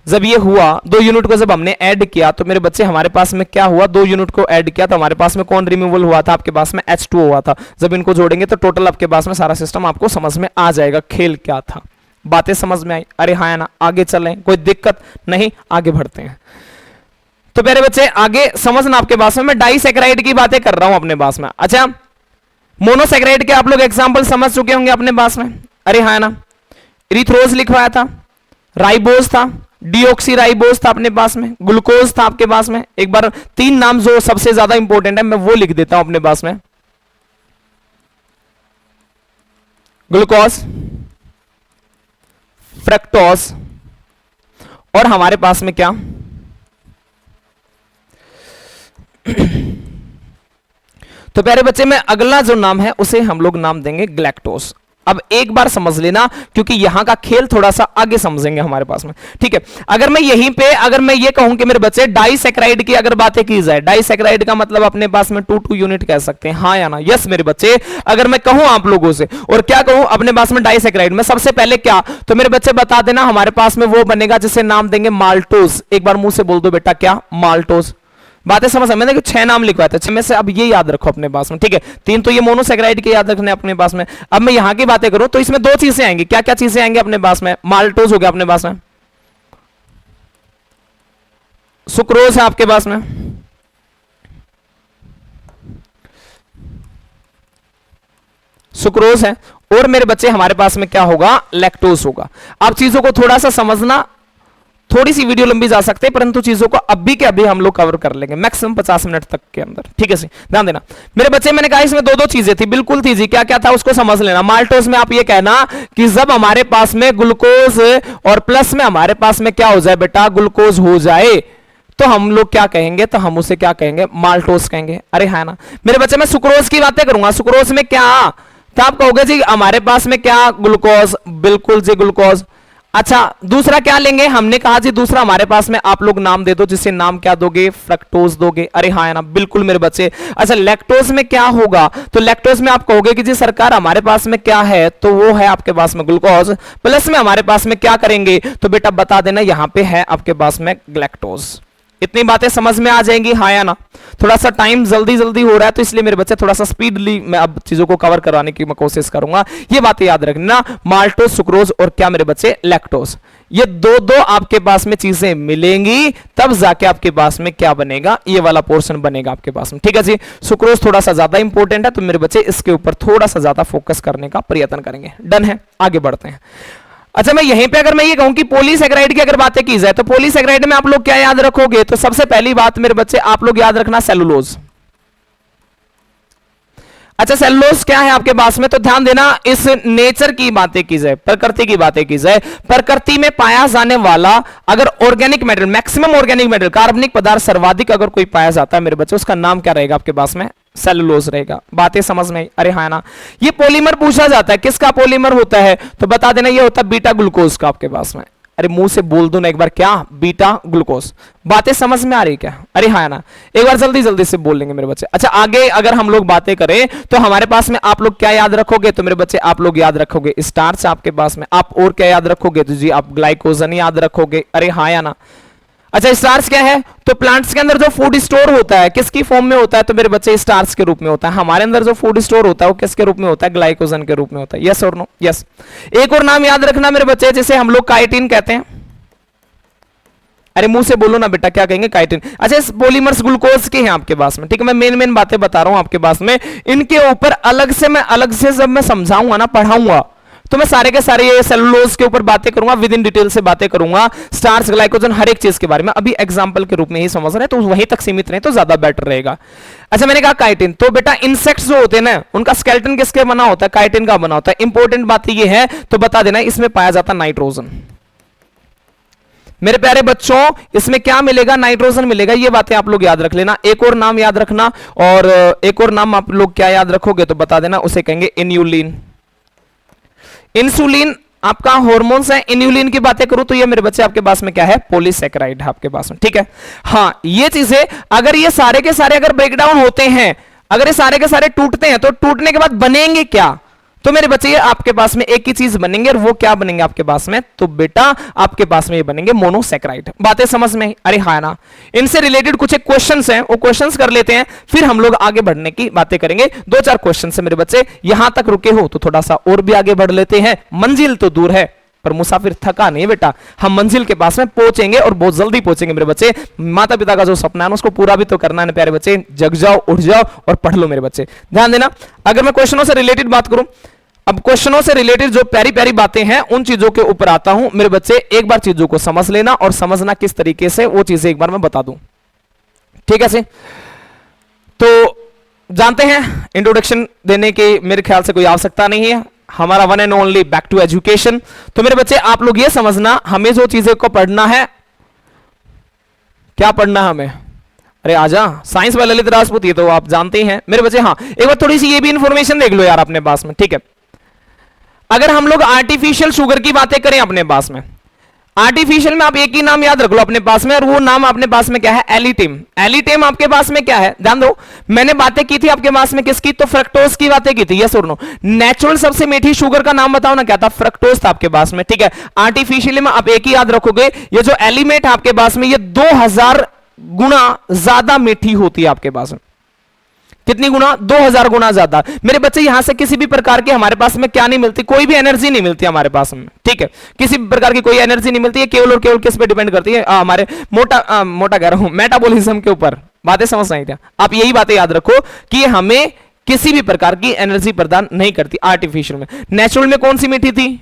जब ये हुआ 2 यूनिट को जब हमने ऐड किया तो मेरे बच्चे हमारे पास में क्या हुआ, 2 यूनिट को ऐड किया तो हमारे पास में कौन रिमूवल हुआ था, आपके पास में H2O हुआ था। जब इनको जोड़ेंगे तो टोटल आपके पास में सारा सिस्टम आपको समझ में आ जाएगा, खेल क्या था। बातें समझ में आई, अरे हाँ ना, आगे चलें, कोई दिक्कत नहीं, आगे बढ़ते हैं। तो मेरे बच्चे आगे समझना आपके पास में, मैं डाइसैकेराइड की बातें कर रहा हूं अपने पास में। अच्छा, मोनोसैकेराइड के आप लोग एग्जाम्पल समझ चुके होंगे अपने पास में, अरे हाँ ना, इरिथ्रोज लिखवाया था, राइबोज था, डीऑक्सीराइबोज था अपने पास में, ग्लूकोज था आपके पास में। एक बार 3 नाम जो सबसे ज्यादा इंपॉर्टेंट है मैं वो लिख देता हूं अपने पास में, ग्लूकोज, फ्रक्टोज, और हमारे पास में क्या, तो प्यारे बच्चे में अगला जो नाम है उसे हम लोग नाम देंगे ग्लैक्टोज। अब एक बार समझ लेना, क्योंकि यहां का खेल थोड़ा सा आगे समझेंगे हमारे पास में, ठीक है। अगर मैं यहीं पे अगर मैं ये कहूं कि मेरे बच्चे डाइसैकेराइड की अगर बातें की जाए, डाइसैकेराइड का मतलब अपने पास में 2 यूनिट कह सकते हैं, हाँ या ना, यस मेरे बच्चे। अगर मैं कहूं आप लोगों से और क्या कहूं अपने पास में डाइसैकेराइड में, सबसे पहले क्या, तो मेरे बच्चे बता देना हमारे पास में वो बनेगा जिसे नाम देंगे माल्टोज। एक बार मुंह से बोल दो बेटा, क्या, माल्टोज। बातें समझ, मैंने 6 नाम लिखवाए थे, 6 में से अब ये याद रखो अपने पास में, ठीक है। 3 तो ये मोनोसैकेराइड के याद रखने अपने पास में। अब मैं यहां की बातें करूं तो इसमें 2 चीजें आएंगी, क्या क्या चीजें आएंगी अपने पास में, माल्टोज हो गया अपने पास में, सुक्रोज है आपके पास में, सुक्रोज है, और मेरे बच्चे हमारे पास में क्या होगा, लैक्टोज होगा। आप चीजों को थोड़ा सा समझना, थोड़ी सी वीडियो लंबी जा सकते हैं, परंतु चीजों को अभी के अभी हम लोग कवर कर लेंगे मैक्सिमम 50 मिनट तक के अंदर, ठीक है जी। ध्यान देना मेरे बच्चे, मैंने कहा इसमें दो दो चीजें थी, बिल्कुल थी जी। क्या क्या था उसको समझ लेना। माल्टोस में आप ये कहना कि जब हमारे पास में ग्लूकोज और प्लस में हमारे पास में क्या हो जाए बेटा, ग्लूकोज हो जाए, तो हम लोग क्या कहेंगे, तो हम उसे क्या कहेंगे, माल्टोस कहेंगे। अरे है ना मेरे बच्चे, मैं सुक्रोज की बातें करूंगा। सुक्रोज में क्या, तो आप कहोगे जी हमारे पास में क्या, ग्लूकोज, बिल्कुल जी ग्लूकोज। अच्छा दूसरा क्या लेंगे, हमने कहा जी दूसरा हमारे पास में आप लोग नाम दे दो, जिसे नाम क्या दोगे, फ्रक्टोज दोगे। अरे हाँ है ना, बिल्कुल मेरे बच्चे। अच्छा लैक्टोज में क्या होगा, तो लैक्टोज में आप कहोगे कि जी सरकार हमारे पास में क्या है, तो वो है आपके पास में ग्लूकोज, प्लस में हमारे पास में क्या करेंगे, तो बेटा बता देना यहां पे है आपके पास में लैक्टोज। इतनी बातें समझ में आ जाएंगी, हाँ या ना। थोड़ा सा टाइम जल्दी जल्दी हो रहा है, तो इसलिए मेरे बच्चे थोड़ा सा स्पीडली मैं अब चीजों को कवर कराने की मैं कोशिश करूंगा। ये बातें याद रखना, माल्टोज, सुक्रोज और क्या मेरे बच्चे, लैक्टोज। ये दो दो आपके पास में चीजें मिलेंगी, तब जाके आपके पास में क्या बनेगा, ये वाला पोर्शन बनेगा आपके पास में, ठीक है जी। सुक्रोज थोड़ा सा ज्यादा इंपॉर्टेंट है, तो मेरे बच्चे इसके ऊपर थोड़ा सा ज्यादा फोकस करने का प्रयत्न करेंगे। डन है, आगे बढ़ते हैं। अच्छा मैं यहीं पे अगर मैं ये कहूं कि पॉलीसैकेराइड की अगर बातें की जाए, तो पॉलीसैकेराइड में आप लोग क्या याद रखोगे, तो सबसे पहली बात मेरे बच्चे आप लोग याद रखना सेलुलोज। अच्छा सेलुलोज क्या है आपके पास में, तो ध्यान देना, इस नेचर की बातें की जाए, प्रकृति की बातें की जाए, प्रकृति में पाया जाने वाला अगर organic material, maximum organic material, कार्बनिक पदार्थ सर्वाधिक अगर कोई पाया जाता है मेरे बच्चे, उसका नाम क्या रहेगा आपके पास में, सेलुलोज रहेगा। बातें समझ में आई, अरे हाँ ना। ये पॉलीमर पूछा जाता है, किसका पॉलीमर होता है, तो बता देना ये होता है बीटा ग्लूकोज का आपके पास में। अरे मुंह से बोल दो ना एक बार, क्या, बीटा ग्लूकोज। बातें समझ में आ रही क्या, अरे हाँ ना, एक बार जल्दी जल्दी से बोल लेंगे मेरे बच्चे। अच्छा आगे अगर हम लोग बातें करें, तो हमारे पास में आप लोग क्या याद रखोगे, तो मेरे बच्चे आप लोग याद रखोगे स्टार्च आपके पास में। आप और क्या याद रखोगे, तो जी आप ग्लाइकोजन याद रखोगे। अरे हाँ या ना। अच्छा स्टार्च क्या है, तो प्लांट्स के अंदर जो फूड स्टोर होता है किसकी फॉर्म में होता है, तो मेरे बच्चे स्टार्च के रूप में होता है। हमारे अंदर जो फूड स्टोर होता है वो किसके रूप में होता है, ग्लाइकोजन के रूप में होता है। यस और नो, यस। एक और नाम याद रखना मेरे बच्चे, जिसे हम लोग काइटिन कहते हैं। अरे मुंह से बोलो ना बेटा, क्या कहेंगे, काइटिन। अच्छा इस पॉलीमर्स ग्लूकोज के हैं आपके पास में, ठीक है। मैं मेन मेन बातें बता रहा हूं आपके पास में, इनके ऊपर अलग से जब मैं समझाऊंगा ना, पढ़ाऊंगा, तो मैं सारे के सारे ये सेलुलोज के ऊपर बातें करूंगा, विद इन डिटेल से बातें करूंगा, स्टार्च, ग्लाइकोजन, हर एक चीज के बारे में। अभी एग्जांपल के रूप में ही समझ रहे हैं, तो वहीं तक सीमित रहे तो ज्यादा बेटर रहेगा। अच्छा मैंने कहा काइटिन, तो बेटा इंसेक्ट्स जो होते हैं ना, उनका स्केलेटन किसके बना होता है, काइटिन का बना होता है। इंपॉर्टेंट बात ये है, तो बता देना इसमें पाया जाता है नाइट्रोजन। मेरे प्यारे बच्चों इसमें क्या मिलेगा, नाइट्रोजन मिलेगा। ये बातें आप लोग याद रख लेना। एक और नाम याद रखना, और एक और नाम आप लोग क्या याद रखोगे, तो बता देना, उसे कहेंगे इन्यूलिन। इंसुलिन आपका हार्मोन्स है। इन्यूलिन की बातें करूं तो ये मेरे बच्चे आपके पास में क्या है, पॉलीसैकेराइड है आपके पास में, ठीक है। हाँ ये चीजें अगर ये सारे के सारे अगर ब्रेकडाउन होते हैं, अगर ये सारे के सारे टूटते हैं, तो टूटने के बाद बनेंगे क्या, तो मेरे बच्चे ये आपके पास में एक ही चीज बनेंगे, और वो क्या बनेंगे आपके पास में, तो बेटा आपके पास में ये बनेंगे मोनोसैकेराइड। बातें समझ में, अरे हाँ ना। इनसे रिलेटेड कुछ एक क्वेश्चंस हैं, वो क्वेश्चंस कर लेते हैं, फिर हम लोग आगे बढ़ने की बातें करेंगे। दो चार क्वेश्चन है मेरे बच्चे, यहां तक रुके हो तो थोड़ा सा और भी आगे बढ़ लेते हैं। मंजिल तो दूर है पर मुसाफिर थका नहीं बेटा, हम मंजिल के पास में पहुंचेंगे, और बहुत जल्दी पहुंचेंगे मेरे बच्चे। माता पिता का जो सपना है उसको पूरा भी तो करना है प्यारे बच्चे। जग जाओ, उठ जाओ और पढ़ लो मेरे बच्चे। ध्यान देना, अगर मैं क्वेश्चनों से रिलेटेड बात करूं, अब क्वेश्चनों से रिलेटेड जो प्यारी प्यारी बातें हैं उन चीजों के ऊपर आता हूं मेरे बच्चे। एक बार चीजों को समझ लेना, और समझना किस तरीके से, वो चीजें एक बार मैं बता दूं, ठीक है से। तो जानते हैं इंट्रोडक्शन देने की मेरे ख्याल से कोई आवश्यकता नहीं है, हमारा one and only back to education. तो मेरे बच्चे आप लोग ये समझना, हमें जो चीजें को पढ़ना है, क्या पढ़ना है हमें, अरे आजा, साइंस वाले ललित राजपूत, ये तो आप जानते हैं मेरे बच्चे। हाँ एक बार थोड़ी सी ये भी इंफॉर्मेशन देख लो यार अपने पास में, ठीक है। अगर हम लोग आर्टिफिशियल शुगर की बातें करें अपने पास में, आर्टिफिशियल में आप एक ही नाम याद रख लो अपने पास में, और वो नाम अपने पास में क्या है, एलिटेम। एलिटेम आपके पास में क्या है, ध्यान दो, मैंने बातें की थी आपके पास में किसकी, तो फ्रक्टोज की बातें की थी। यस और नो। नेचुरल सबसे मीठी शुगर का नाम बताओ ना, क्या था, फ्रक्टोज था आपके पास में, ठीक है। आर्टिफिशियल में आप एक ही याद रखोगे, ये जो एलिमेंट है आपके पास में, ये 2000 गुना ज्यादा मीठी होती है आपके पास में। कितनी गुना, 2000 गुना ज्यादा। मेरे बच्चे यहां से किसी भी प्रकार की हमारे पास में क्या नहीं मिलती, कोई भी एनर्जी नहीं मिलती हमारे पास में, ठीक है। किसी भी प्रकार की कोई एनर्जी नहीं मिलती है, केवल और केवल किस पे डिपेंड करती है, हमारे मोटा कह रहा हूं, मेटाबॉलिज्म के ऊपर। बातें समझ नहीं था आप, यही बातें याद रखो कि हमें किसी भी प्रकार की एनर्जी प्रदान नहीं करती आर्टिफिशियल में। नेचुरल में कौन सी मीठी थी,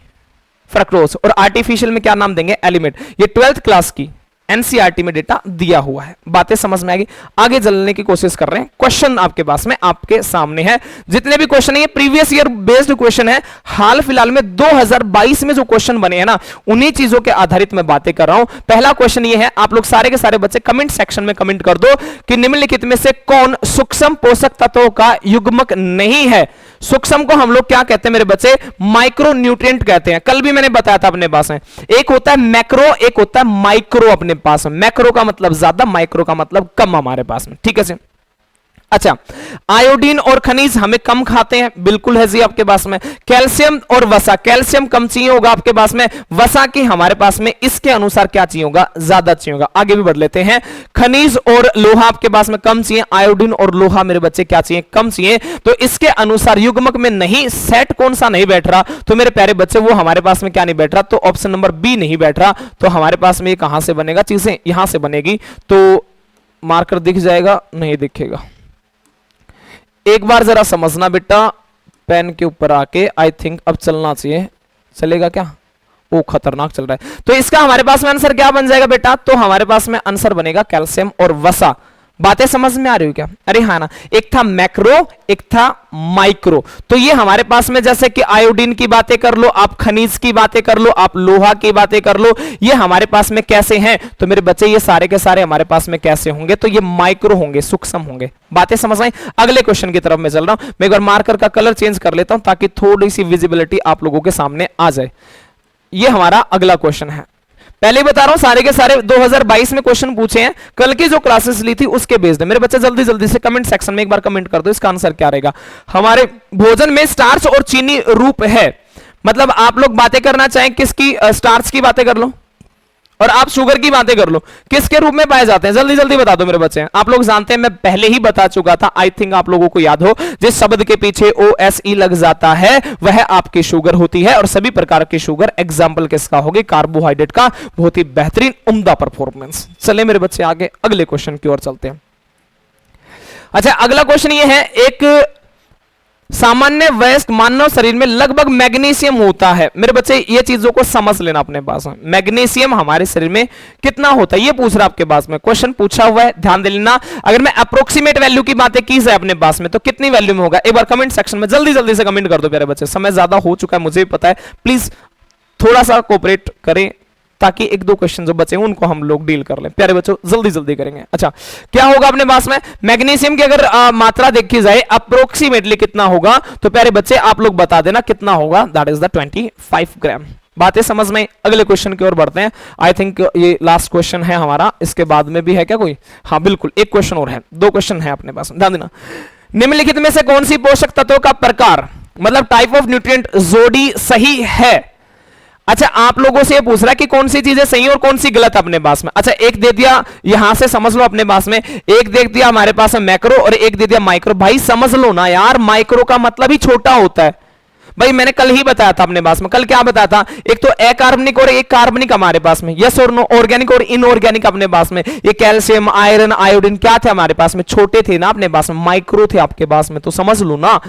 फ्रक्टोज, और आर्टिफिशियल में क्या नाम देंगे, एलिमेंट। ये 12th क्लास की एनसीईआरटी में डेटा दिया हुआ है। बातें समझ में आ गई? आगे चलने की कोशिश कर रहे हैं। क्वेश्चन आपके पास में आपके सामने है। जितने भी क्वेश्चन है ये प्रीवियस ईयर बेस्ड क्वेश्चन है। हाल फिलहाल में 2022 में जो क्वेश्चन बने हैं ना, उन्हीं चीजों के आधारित मैं बातें कर रहा हूं। पहला क्वेश्चन ये है, आप लोग सारे के सारे बच्चे कमेंट सेक्शन में कमेंट कर दो कि निम्नलिखित में से कौन सूक्ष्म पोषक तत्वों का युग्मक नहीं है। सूक्ष्म को हम लोग क्या कहते हैं मेरे बच्चे, माइक्रो न्यूट्रिएंट कहते हैं। कल भी मैंने बताया था अपने पास में, एक होता है मैक्रो, एक होता है माइक्रो। अपने पास में मैक्रो का मतलब ज्यादा, माइक्रो का मतलब कम हमारे पास में, ठीक है जी। अच्छा, आयोडीन और खनिज हमें कम खाते हैं, बिल्कुल है जी आपके पास में। कैल्शियम और वसा, कैल्शियम कम चाहिए होगा आपके पास में, वसा की हमारे पास में इसके अनुसार क्या चाहिए होगा, ज्यादा चाहिए होगा। आगे भी बढ़ लेते हैं। खनिज और लोहा आपके पास में कम चाहिए, आयोडीन और लोहा मेरे बच्चे क्या चाहिए, कम चाहिए। तो इसके अनुसार युग्मक में नहीं, सेट कौन सा नहीं बैठ रहा, तो मेरे प्यारे बच्चे वो हमारे पास में क्या नहीं बैठ रहा, तो ऑप्शन नंबर बी नहीं बैठ रहा। तो हमारे पास में ये कहां से बनेगा, चीजें यहां से बनेगी। तो मार्कर दिख जाएगा, नहीं दिखेगा, एक बार जरा समझना बेटा, पेन के ऊपर आके। आई थिंक अब चलना चाहिए, चलेगा क्या, वो खतरनाक चल रहा है। तो इसका हमारे पास में आंसर क्या बन जाएगा बेटा, तो हमारे पास में आंसर बनेगा कैल्शियम और वसा। बातें समझ में आ रही हो क्या? अरे हाँ ना, एक था मैक्रो, एक था माइक्रो। तो ये हमारे पास में जैसे कि आयोडीन की बातें कर लो, आप खनिज की बातें कर लो, आप लोहा की बातें कर लो, ये हमारे पास में कैसे हैं, तो मेरे बच्चे ये सारे के सारे हमारे पास में कैसे होंगे, तो ये माइक्रो होंगे, सूक्ष्म होंगे। बातें समझ आई? अगले क्वेश्चन की तरफ मैं चल रहा हूं। मैं एक बार मार्कर का कलर चेंज कर लेता हूं ताकि थोड़ी सी विजिबिलिटी आप लोगों के सामने आ जाए। ये हमारा अगला क्वेश्चन है। पहले बता रहा हूं सारे के सारे 2022 में क्वेश्चन पूछे हैं, कल की जो क्लासेस ली थी उसके बेस्ड। मेरे बच्चे जल्दी जल्दी से कमेंट सेक्शन में एक बार कमेंट कर दो, इसका आंसर क्या रहेगा। हमारे भोजन में स्टार्च और चीनी रूप है, मतलब आप लोग बातें करना चाहें किसकी, स्टार्च की बातें कर लो और आप शुगर की बातें कर लो, किसके रूप में पाए जाते हैं, जल्दी जल्दी बता दो मेरे बच्चे। आप लोग जानते हैं, मैं पहले ही बता चुका था, आई थिंक आप लोगों को याद हो, जिस शब्द के पीछे OSE लग जाता है वह आपकी शुगर होती है। और सभी प्रकार की शुगर एग्जाम्पल किसका होगी, कार्बोहाइड्रेट का। बहुत ही बेहतरीन उम्दा परफॉर्मेंस। चले मेरे बच्चे आगे अगले क्वेश्चन की ओर चलते हैं। अच्छा, अगला क्वेश्चन ये है, एक सामान्य वयस्क मानव शरीर में लगभग मैग्नीशियम होता है। मेरे बच्चे ये चीजों को समझ लेना अपने पास में, मैग्नीशियम हमारे शरीर में कितना होता है, ये पूछ रहा आपके पास में, क्वेश्चन पूछा हुआ है, ध्यान दे लेना। अगर मैं अप्रोक्सीमेट वैल्यू की बातें की जाए अपने पास में, तो कितनी वैल्यू में होगा, एक बार कमेंट सेक्शन में जल्दी जल्दी से कमेंट कर दो प्यारे बच्चे। समय ज्यादा हो चुका है, मुझे भी पता है, प्लीज थोड़ा सा कोऑपरेट करें ताकि एक दो क्वेश्चन जो बचे उनको हम लोग डील कर लें। प्यारे बच्चों जल्दी जल्दी करेंगे। अच्छा, क्या होगा अपने पास में, मैग्नीशियम की अगर मात्रा देखी जाए अप्रोक्सीमेटली कितना होगा, तो प्यारे बच्चे आप लोग बता देना कितना होगा, दैट इज द 25 ग्राम। बातें समझ में? अगले क्वेश्चन की ओर बढ़ते हैं। आई थिंक ये लास्ट क्वेश्चन है हमारा, इसके बाद में भी है क्या कोई, हाँ बिल्कुल एक क्वेश्चन और है, दो क्वेश्चन है अपने पास, ध्यान देना। निम्नलिखित में से कौन सी पोषक तत्वों का प्रकार, मतलब टाइप ऑफ न्यूट्रिएंट जोड़ी सही है। अच्छा, आप लोगों से ये पूछ रहा है कि कौन सी चीजें सही और कौन सी गलत अपने पास में। अच्छा, एक दे दिया, यहां से समझ लो अपने पास में, एक दे दिया हमारे पास में मैक्रो और एक दे दिया माइक्रो। भाई समझ लो ना यार, माइक्रो का मतलब ही छोटा होता है। भाई मैंने कल ही बताया था अपने पास में, कल क्या बताया था, एक तो अकार्बनिक और एक कार्बनिक हमारे पास में, यस और नो, ऑर्गेनिक और इनऑर्गेनिक अपने पास में। ये कैल्शियम, आयरन, आयोडीन क्या थे हमारे पास में, छोटे थे ना अपने पास में, माइक्रो थे आपके पास में, तो समझ लो ना।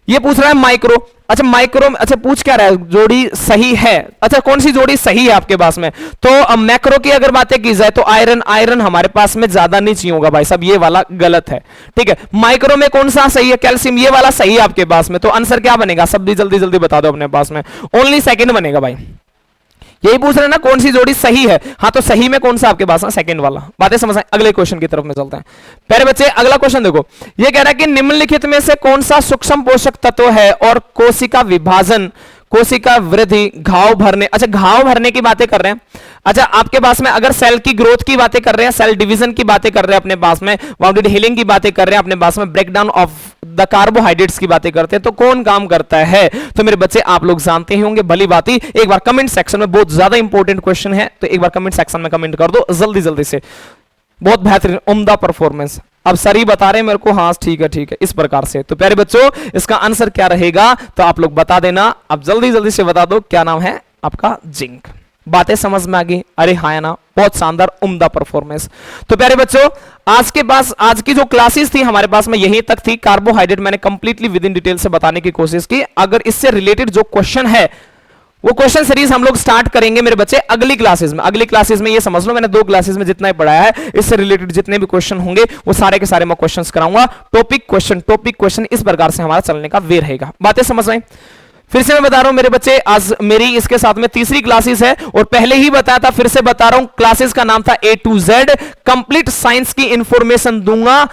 ये पूछ रहा है माइक्रो। अच्छा, माइक्रो, अच्छा पूछ क्या रहा है, जोड़ी सही है। अच्छा, कौन सी जोड़ी सही है आपके पास में, तो मैक्रो की अगर बातें की जाए तो आयरन हमारे पास में ज्यादा नहीं चाहिए होगा भाई साहब, ये वाला गलत है, ठीक है। माइक्रो में कौन सा सही है, कैल्शियम, ये वाला सही है आपके पास में। तो आंसर क्या बनेगा, सब भी जल्दी जल्दी बता दो अपने पास में, ओनली सेकंड बनेगा भाई। यही पूछ रहे ना कौन सी जोड़ी सही है, हाँ तो सही में कौन सा आपके पास है, सेकंड वाला। बातें समझ आए? अगले क्वेश्चन की तरफ में चलते हैं। पहले बच्चे अगला क्वेश्चन देखो, ये कह रहा है कि निम्नलिखित में से कौन सा सूक्ष्म पोषक तत्व है और कोशिका विभाजन, कोशिका वृद्धि, घाव भरने, अच्छा घाव भरने की बातें कर रहे हैं। अच्छा, आपके पास में अगर सेल की ग्रोथ की बातें कर रहे हैं, सेल डिवीजन की बातें कर रहे हैं अपने पास में, बाउंडेड हीलिंग की बातें कर रहे हैं अपने पास में, ब्रेकडाउन ऑफ द कार्बोहाइड्रेट्स की बातें करते हैं, तो कौन काम करता है, तो मेरे बच्चे आप लोग जानते ही होंगे भली बात ही। एक बार कमेंट सेक्शन में, बहुत ज्यादा इंपॉर्टेंट क्वेश्चन है, तो एक बार कमेंट सेक्शन में कमेंट कर दो जल्दी जल्दी से। बहुत बेहतरीन उम्दा परफॉर्मेंस, अब सर ही बता रहे हैं मेरे को, हाँ ठीक है इस प्रकार से। तो प्यारे बच्चों इसका आंसर क्या रहेगा, तो आप लोग बता देना, अब जल्दी जल्दी से बता दो, क्या नाम है आपका, जिंक। बातें समझ में आ गई? अरे हाँ ना, बहुत शानदार उम्दा परफॉर्मेंस। तो प्यारे बच्चों आज की जो क्लासेस थी हमारे पास में यहीं तक थी। कार्बोहाइड्रेट मैंने कंप्लीटली विद इन डिटेल से बताने की कोशिश की। अगर इससे रिलेटेड जो क्वेश्चन है वो क्वेश्चन सीरीज हम लोग स्टार्ट करेंगे मेरे बच्चे अगली क्लासेस में। अगली क्लासेस में ये समझ लो मैंने 2 क्लासेस में जितना ही पढ़ाया है, इससे रिलेटेड जितने भी क्वेश्चन होंगे वो सारे के सारे मैं क्वेश्चंस कराऊंगा। टॉपिक क्वेश्चन इस प्रकार से हमारा चलने का वे रहेगा। बातें समझ रहे हैं? फिर से मैं बता रहा हूं मेरे बच्चे, आज मेरी इसके साथ में तीसरी क्लासेस है और पहले ही बताया था, फिर से बता रहा हूं, क्लासेस का नाम था A to Z। Complete science की इंफॉर्मेशन दूंगा,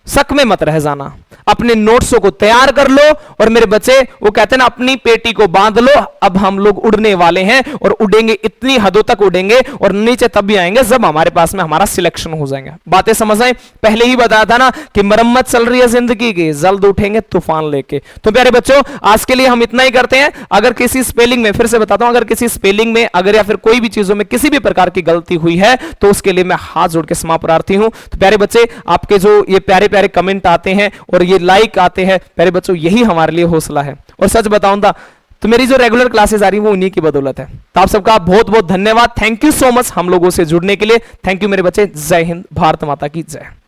शक में मत रह जाना। अपने नोट्सों को तैयार कर लो और मेरे बच्चे वो कहते हैं ना, अपनी पेटी को बांध लो, अब हम लोग उड़ने वाले हैं और उड़ेंगे, इतनी हदों तक उड़ेंगे और नीचे तब भी आएंगे जब हमारे पास में हमारा सिलेक्शन हो जाएगा। बातें समझ आए? पहले ही बताया था ना कि मरम्मत चल रही है जिंदगी की, जल्द उठेंगे तूफान लेके। तो प्यारे बच्चों, आज के लिए हम इतना ही करते हैं। अगर किसी स्पेलिंग में, फिर से बताता हूं, अगर किसी स्पेलिंग में अगर या फिर कोई भी चीजों में किसी भी प्रकार की गलती हुई है तो उसके लिए मैं हाथ जोड़ के क्षमा प्रार्थी हूं। तो प्यारे बच्चे, आपके जो ये प्यारे प्यारे कमेंट आते हैं और ये लाइक आते हैं, प्यारे बच्चों, यही हमारे लिए हौसला है। और सच बताऊं तो मेरी जो रेगुलर क्लासेस आ रही है वो उन्हीं की बदौलत है। तो आप सबका बहुत बहुत धन्यवाद। थैंक यू सो मच हम लोगों से जुड़ने के लिए। थैंक यू मेरे बच्चे। जय हिंद, भारत माता की जय।